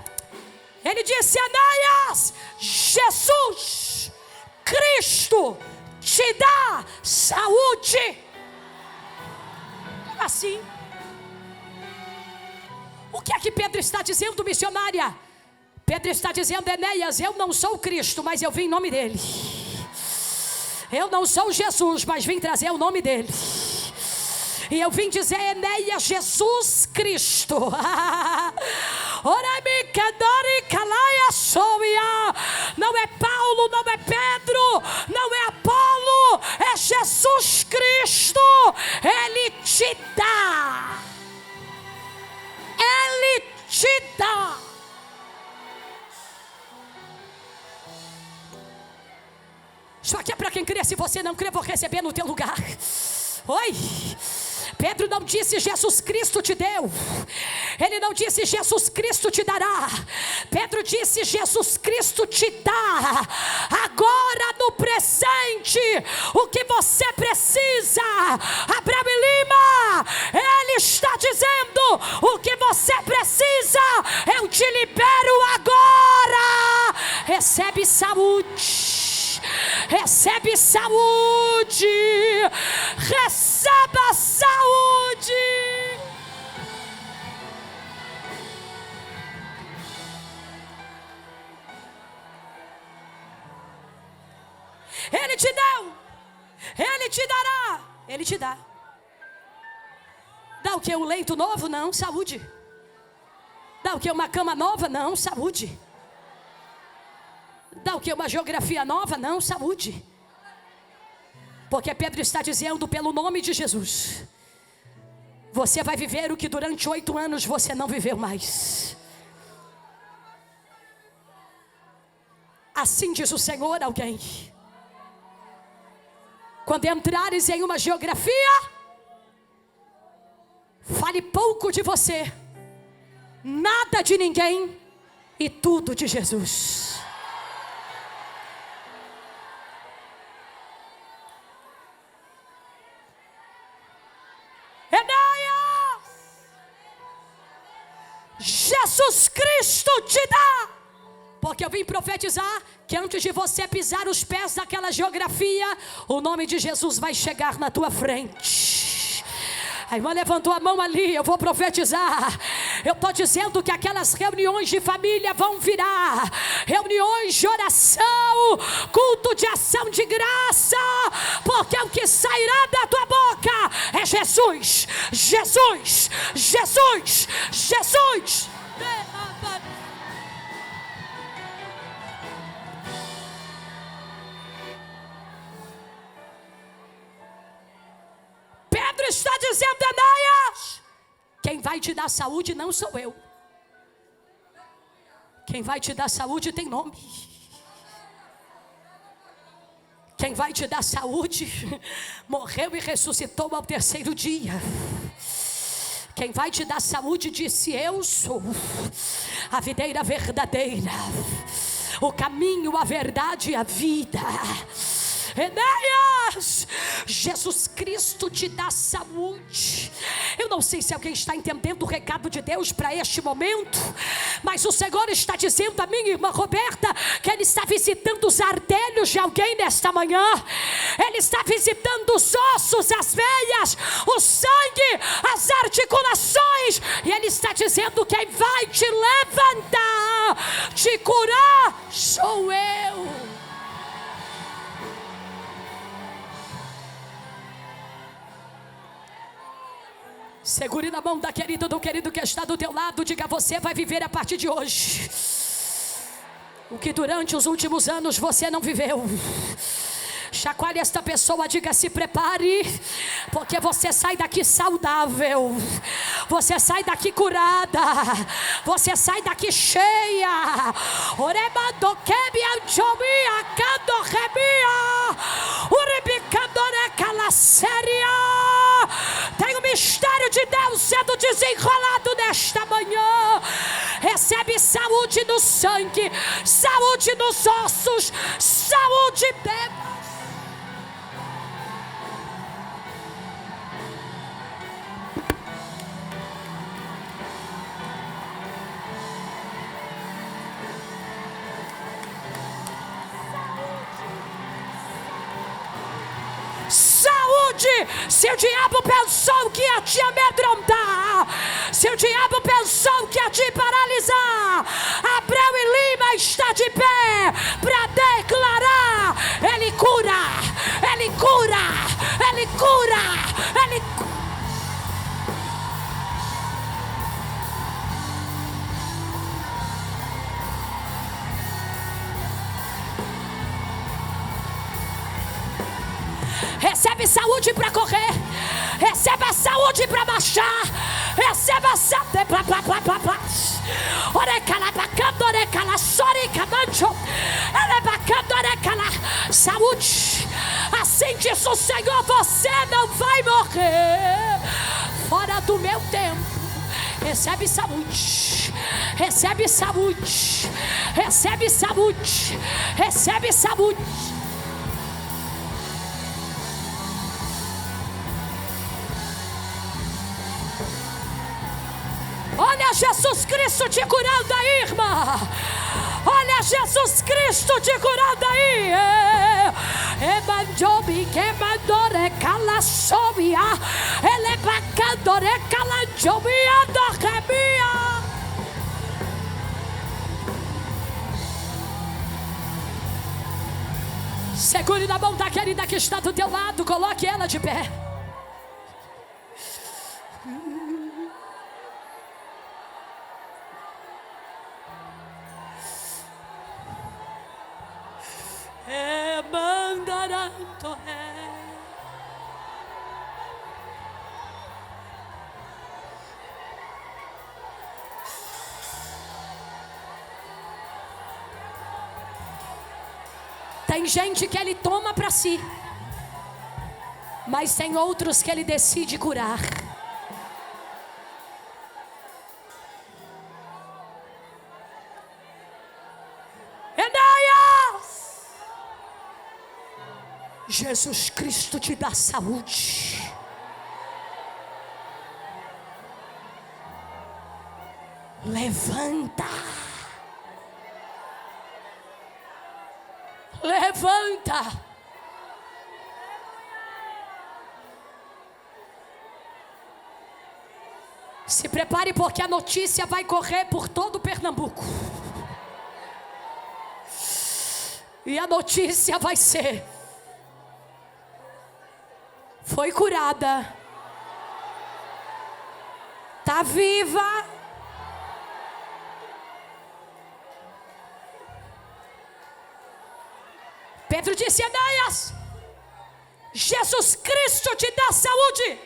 Ele disse: Enéas, Jesus, Cristo, te dá saúde. Como assim? O que é que Pedro está dizendo, missionária? Pedro está dizendo: Enéas, eu não sou o Cristo, mas eu vim em nome dele. Eu não sou Jesus, mas vim trazer o nome dele. E eu vim dizer: Enéas, Jesus Cristo. Não é Paulo, não é Pedro, não é Apolo, é Jesus Cristo. Ele te dá. Ele te dá. Isso aqui é para quem crê. Se você não crê, vou receber no teu lugar. Oi. Pedro não disse: Jesus Cristo te deu. Ele não disse: Jesus Cristo te dará. Pedro disse: Jesus Cristo te dá. Agora no presente, o que você precisa. Abraão e Lima, ele está dizendo: o que você precisa, eu te libero agora. Recebe saúde. Recebe saúde. Receba saúde. Ele te deu. Ele te dará. Ele te dá. Dá o que? Um leito novo? Não, saúde. Dá o que? Uma cama nova? Não, saúde. Dá o que? Uma geografia nova? Não, saúde. Porque Pedro está dizendo: pelo nome de Jesus, você vai viver o que durante 8 anos você não viveu mais. Assim diz o Senhor a alguém: quando entrares em uma geografia, fale pouco de você, nada de ninguém e tudo de Jesus. Enéas, Jesus Cristo te dá. Porque eu vim profetizar que antes de você pisar os pés daquela geografia, o nome de Jesus vai chegar na tua frente. A irmã levantou a mão ali. Eu vou profetizar. Eu estou dizendo que aquelas reuniões de família vão virar reuniões de oração, culto de ação de graça, porque o que sairá da tua boca é Jesus, Jesus, Jesus, Jesus. Pedro está dizendo: Enéas, quem vai te dar saúde não sou eu. Quem vai te dar saúde tem nome. Quem vai te dar saúde morreu e ressuscitou ao 3º dia. Quem vai te dar saúde disse: eu sou a videira verdadeira, o caminho, a verdade e a vida. Enéas, Jesus Cristo te dá saúde. Eu não sei se alguém está entendendo o recado de Deus para este momento, mas o Senhor está dizendo a minha irmã Roberta que Ele está visitando os artelhos de alguém nesta manhã. Ele está visitando os ossos, as veias, o sangue, as articulações, e Ele está dizendo: quem vai te levantar, te curar, sou eu. Segure na mão da querida, do querido que está do teu lado. Diga: você vai viver a partir de hoje O que durante os últimos anos você não viveu. Chacoalhe esta pessoa, diga: se prepare, porque você sai daqui saudável, você sai daqui curada, você sai daqui cheia. Tem um mistério de Deus sendo desenrolado nesta manhã. Recebe saúde no sangue, saúde nos ossos, saúde dentro. Se o diabo pensou que ia te amedrontar, se o diabo pensou que ia te paralisar, Abreu e Lima está de pé para declarar: Ele cura, Ele cura, Ele cura, Ele cura. Recebe saúde para correr, receba saúde para marchar, receba saúde saúde. Assim diz o Senhor: você não vai morrer fora do meu tempo. Recebe saúde, recebe saúde, recebe saúde, recebe saúde. Olha Jesus Cristo te curando aí, irmã. Olha Jesus Cristo te curando aí. Emandobi que mandore calaçovia, ele bacandore calanjovia da rebia. Segure na mão da querida que está do teu lado, coloque ela de pé. Tem gente que ele toma para si, mas tem outros que ele decide curar. Enéas! Jesus Cristo te dá saúde. Levanta. Levanta. Se prepare, porque a notícia vai correr por todo Pernambuco. E a notícia vai ser: foi curada, está viva. Pedro disse: Enéas, Jesus Cristo te dá saúde.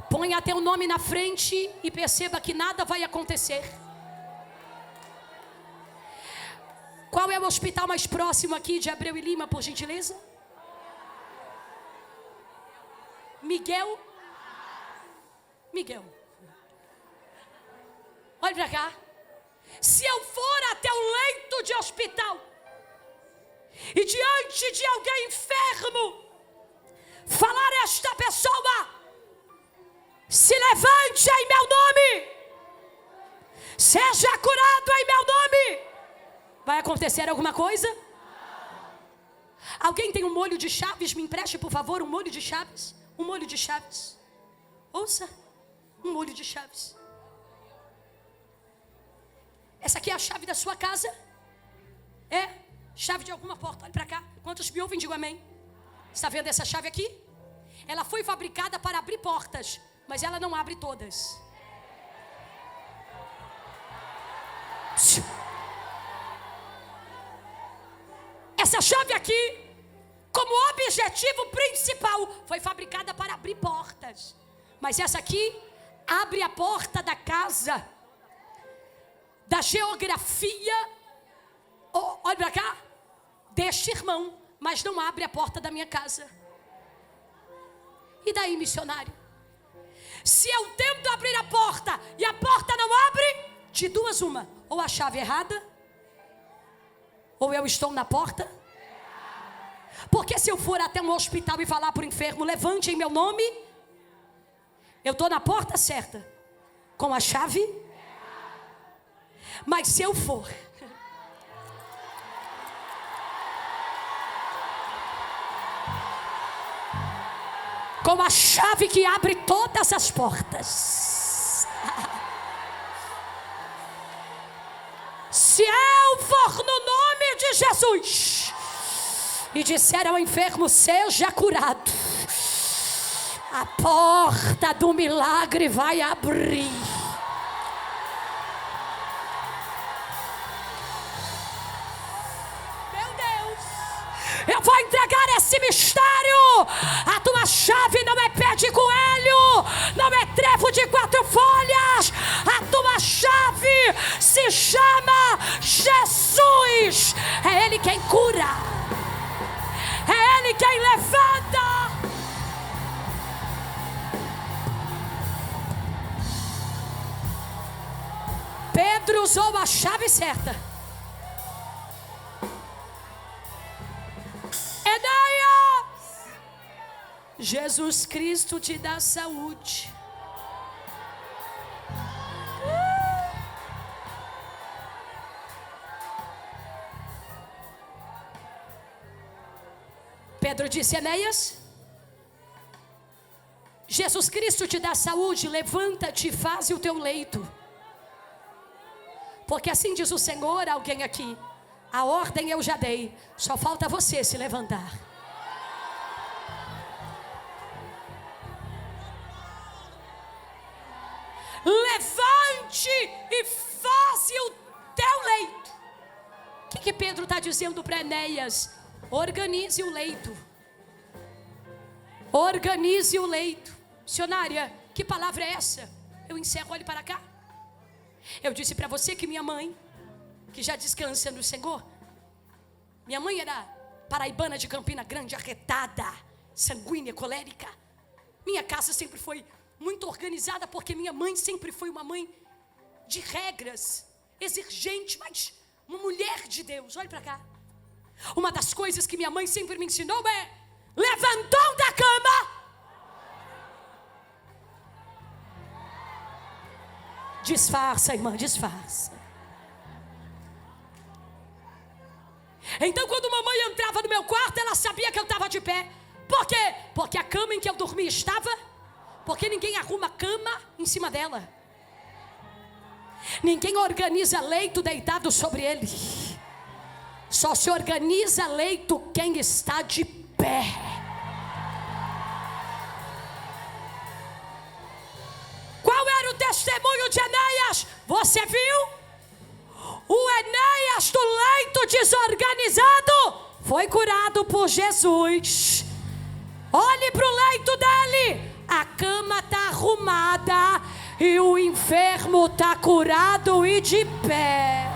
Põe teu nome na frente e perceba que nada vai acontecer. Qual é o hospital mais próximo aqui de Abreu e Lima, por gentileza? Miguel. Olha para cá. Se eu for até o leito de hospital e diante de alguém enfermo falar esta pessoa: se levante em meu nome, seja curado em meu nome, vai acontecer alguma coisa? Alguém tem um molho de chaves? Me empreste, por favor, um molho de chaves. Um molho de chaves. Ouça, um molho de chaves. Essa aqui é a chave da sua casa? É? Chave de alguma porta. Olha para cá. Quantos me ouvem, digo amém. Está vendo essa chave aqui? Ela foi fabricada para abrir portas, mas ela não abre todas. essa chave aqui, como objetivo principal, foi fabricada para abrir portas. Mas essa aqui abre a porta da casa, da geografia, olha para cá, deste irmão, mas não abre a porta da minha casa. E daí, missionário? Se eu tento abrir a porta e a porta não abre, de duas uma, ou a chave errada, ou eu estou na porta. Porque se eu for até um hospital e falar para o enfermo, levante em meu nome, eu estou na porta certa, com a chave. Mas se eu for com a chave que abre todas as portas, se eu for no nome de Jesus e disser ao enfermo, seja curado, a porta do milagre vai abrir. Meu Deus, eu vou entregar esse mistério. A tua chave não é pé de coelho, não é trevo de 4 folhas. A tua chave se chama Jesus. É Ele quem cura, é Ele quem levanta. Pedro usou a chave certa. Enéas, Jesus Cristo te dá saúde. Pedro disse, Enéas, Jesus Cristo te dá saúde, levanta-te e faze o teu leito. Porque assim diz o Senhor a alguém aqui, a ordem eu já dei, só falta você se levantar. Levante e faze o teu leito. O que Pedro está dizendo para Enéas? Organize o leito. Organize o leito. Missionária, que palavra é essa? Eu encerro, olhe para cá. Eu disse para você que minha mãe, que já descansa no Senhor, minha mãe era paraibana de Campina Grande, arretada, sanguínea, colérica. Minha casa sempre foi muito organizada, porque minha mãe sempre foi uma mãe de regras, exigente, mas uma mulher de Deus. Olhe para cá. Uma das coisas que minha mãe sempre me ensinou é: levantou da cama, disfarça, irmã, disfarça. Então quando mamãe entrava no meu quarto, ela sabia que eu estava de pé. Por quê? Porque a cama em que eu dormia estava. Porque ninguém arruma cama em cima dela. Ninguém organiza leito deitado sobre ele. Só se organiza leito quem está de pé. Qual era o testemunho de Enéas? Você viu? O Enéas do leito desorganizado foi curado por Jesus. Olhe para o leito dele. A cama está arrumada e o enfermo está curado e de pé.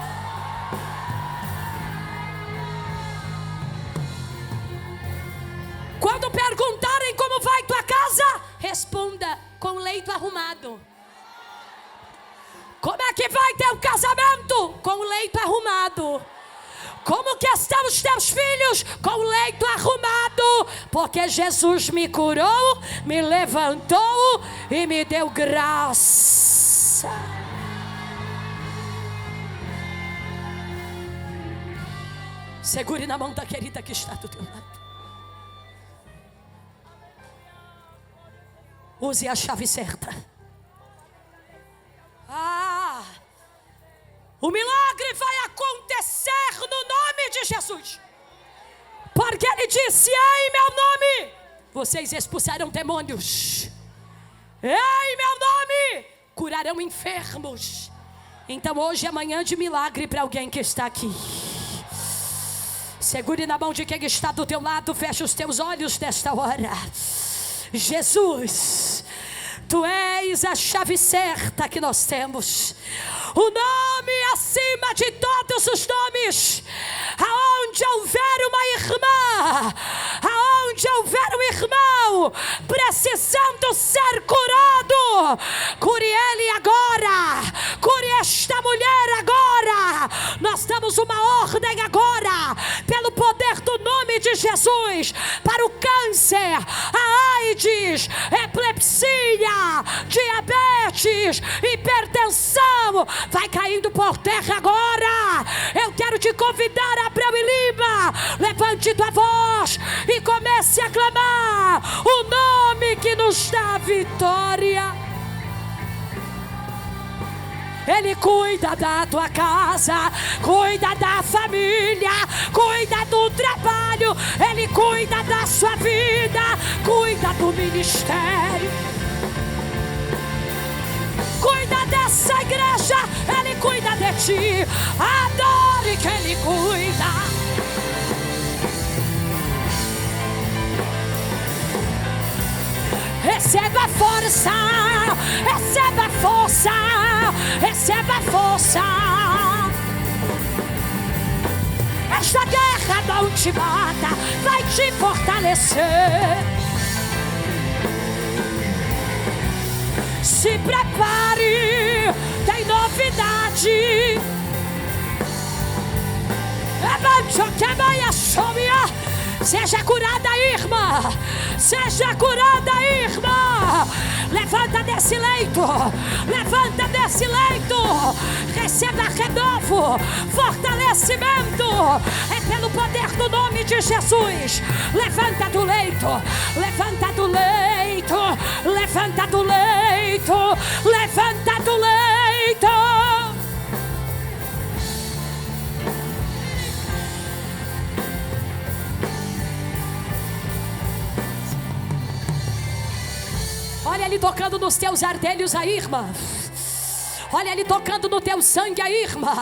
Quando perguntarem como vai tua casa, responda: com o leito arrumado. Como é que vai teu casamento? Com o leito arrumado. Como que estão os teus filhos? Com o leito arrumado. Porque Jesus me curou, me levantou e me deu graça. Segure na mão da querida que está do teu lado. Use a chave certa. O milagre vai acontecer no nome de Jesus. Porque ele disse: em meu nome vocês expulsarão demônios. Em meu nome curarão enfermos. Então hoje é manhã de milagre para alguém que está aqui. Segure na mão de quem está do teu lado, feche os teus olhos nesta hora. Jesus, Tu és a chave certa que nós temos, o nome acima de todos os nomes. Aonde houver uma irmã, aonde houver um irmão precisando ser curado, cure ele agora, cure esta mulher agora. Nós damos uma ordem agora, pelo poder do nome de Jesus, para o câncer, a AIDS, epilepsia, diabetes, hipertensão, vai caindo por terra agora. Eu quero te convidar, Abraão e Lima, levante tua voz e comece a clamar o nome que nos dá vitória. Ele cuida da tua casa, cuida da família, cuida do trabalho, Ele cuida da sua vida, cuida do ministério, cuida dessa igreja, Ele cuida de ti. Adore que Ele cuida. Receba força, receba força, receba força. Esta guerra não te mata, vai te fortalecer. Se prepare, tem novidade. Seja curada, irmã. Seja curada, irmã. Levanta desse leito. Levanta desse leito. Receba renovo, fortalecimento. É pelo poder do nome de Jesus. Levanta do leito. Levanta do leito. Levanta do leito. Levanta do leito. Olha Ele tocando nos teus artelhos aí, irmã. Olha Ele tocando no teu sangue aí, irmã.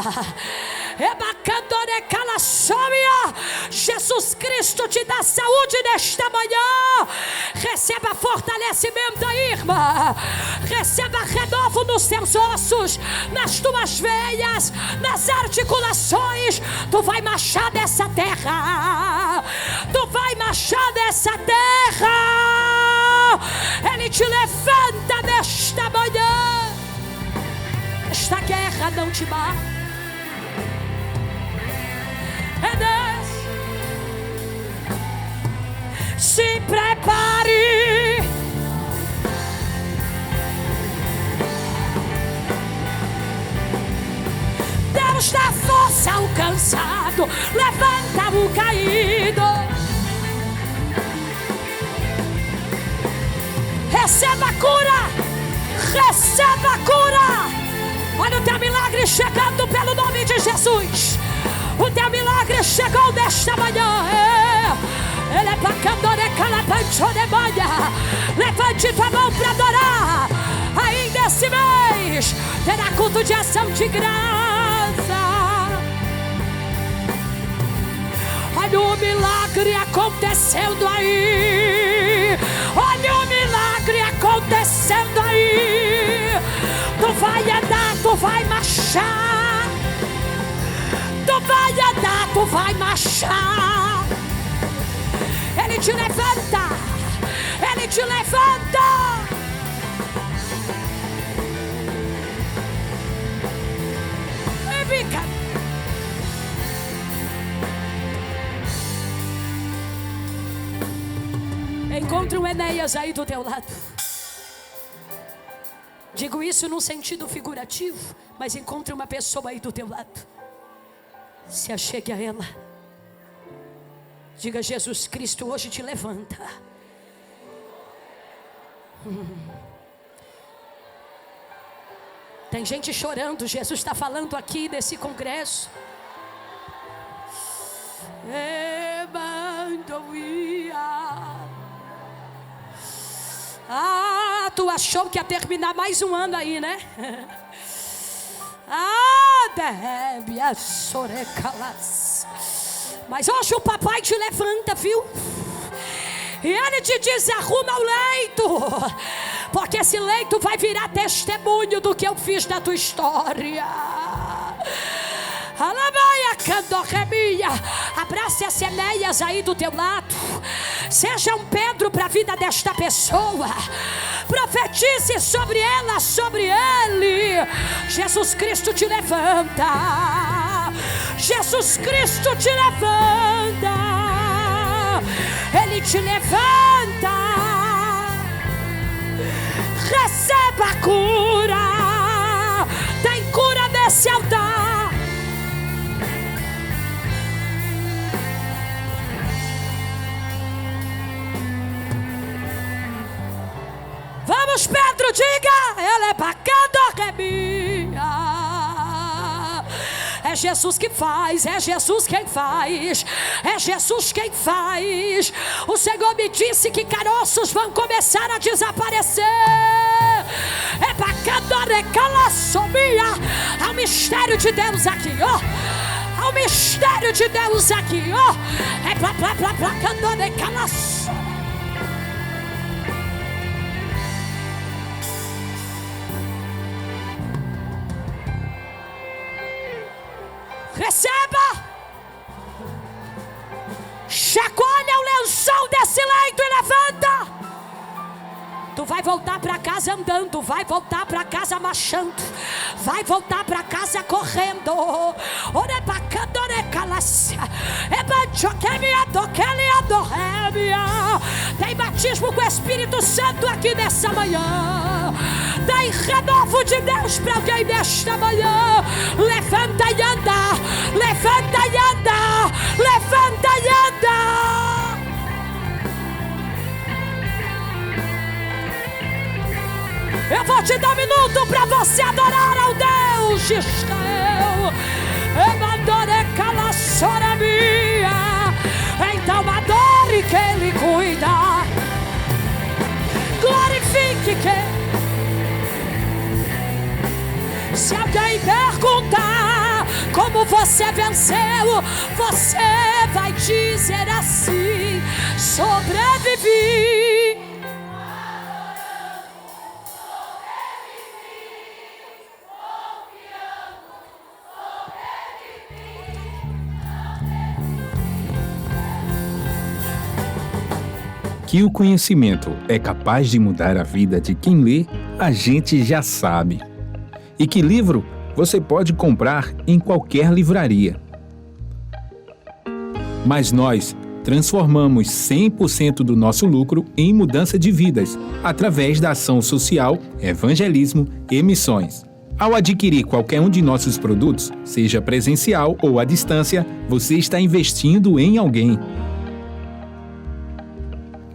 Jesus Cristo te dá saúde nesta manhã. Receba fortalecimento aí, irmã. Receba renovo nos teus ossos, nas tuas veias, nas articulações. Tu vai marchar dessa terra. Tu vai marchar dessa terra. Ele te levanta nesta manhã. Esta guerra não te mata. É Deus. Se prepare. Deus dá força ao cansado, levanta o caído. Receba a cura. Receba a cura. Olha o teu milagre chegando pelo nome de Jesus. O teu milagre chegou nesta manhã. Ele é bacandore calapanchoremanha. Levante tua mão para adorar. Ainda esse mês terá culto de ação de graça. Olha o milagre acontecendo aí. Olha o milagre acontecendo aí. Tu vai andar, tu vai marchar. Tu vai andar, tu vai marchar. Ele te levanta. Ele te levanta. E fica. Encontre um Enéas aí do teu lado. Digo isso num sentido figurativo, mas encontre uma pessoa aí do teu lado. Se achegue a ela. Diga: Jesus Cristo hoje te levanta. Tem gente chorando. Jesus está falando aqui nesse congresso. Ah, tu achou que ia terminar mais um ano aí, né? Ah, deve a sorecalas. Mas hoje o papai te levanta, viu? E ele te diz: arruma o leito, porque esse leito vai virar testemunho do que eu fiz na tua história. Abrace as Enéias aí do teu lado. Seja um Pedro para a vida desta pessoa. Profetize sobre ela, sobre ele. Jesus Cristo te levanta. Jesus Cristo te levanta. Ele te levanta. Receba a cura. Tem cura nesse altar. Vamos, Pedro, diga. Ela é bacana, é Jesus que faz, é Jesus quem faz, é Jesus quem faz. O Senhor me disse que caroços vão começar a desaparecer. É bacana, recalaçomia. Há um mistério de Deus aqui, ó. Há um mistério de Deus aqui, ó. É bacana, recalaçomia. Receba. Chacoalha o lençol desse leito e levanta. Tu vai voltar para casa andando, vai voltar para casa marchando, vai voltar para casa correndo. Tem batismo com o Espírito Santo aqui nessa manhã. Tem renovo de Deus para alguém nesta manhã. Levanta e anda, levanta e anda, levanta e anda. Eu vou te dar um minuto para você adorar ao Deus de Israel. Então adore que Ele cuida. Glorifique que. Se alguém perguntar como você venceu, você vai dizer assim: sobrevivi. Que o conhecimento é capaz de mudar a vida de quem lê, a gente já sabe. E que livro você pode comprar em qualquer livraria. Mas nós transformamos 100% do nosso lucro em mudança de vidas, através da ação social, evangelismo e missões. Ao adquirir qualquer um de nossos produtos, seja presencial ou à distância, você está investindo em alguém.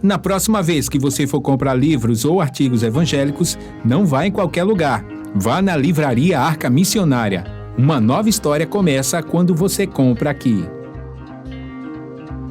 Na próxima vez que você for comprar livros ou artigos evangélicos, não vá em qualquer lugar. Vá na Livraria Arca Missionária. Uma nova história começa quando você compra aqui.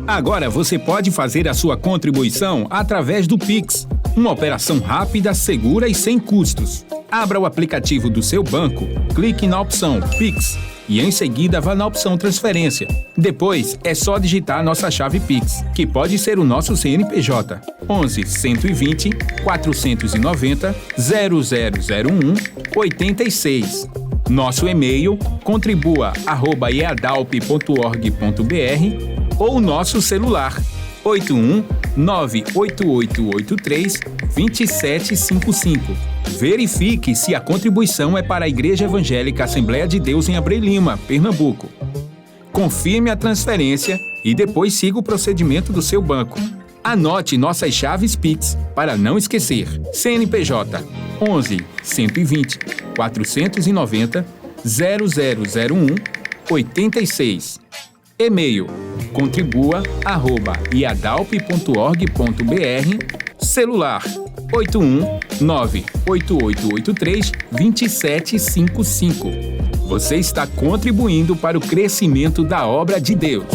Agora você pode fazer a sua contribuição através do Pix. Uma operação rápida, segura e sem custos. Abra o aplicativo do seu banco, clique na opção Pix e em seguida vá na opção Transferência. Depois é só digitar nossa chave Pix, que pode ser o nosso CNPJ 11 120 490 0001 86. Nosso e-mail contribua@eadalp.org.br ou nosso celular 81 98883 2755. Verifique se a contribuição é para a Igreja Evangélica Assembleia de Deus em Abreu Lima, Pernambuco. Confirme a transferência e depois siga o procedimento do seu banco. Anote nossas chaves Pix para não esquecer. CNPJ 11 120 490 0001 86. E-mail contribua@iadalp.org.br. Celular 81 98883 2755. Você está contribuindo para o crescimento da obra de Deus.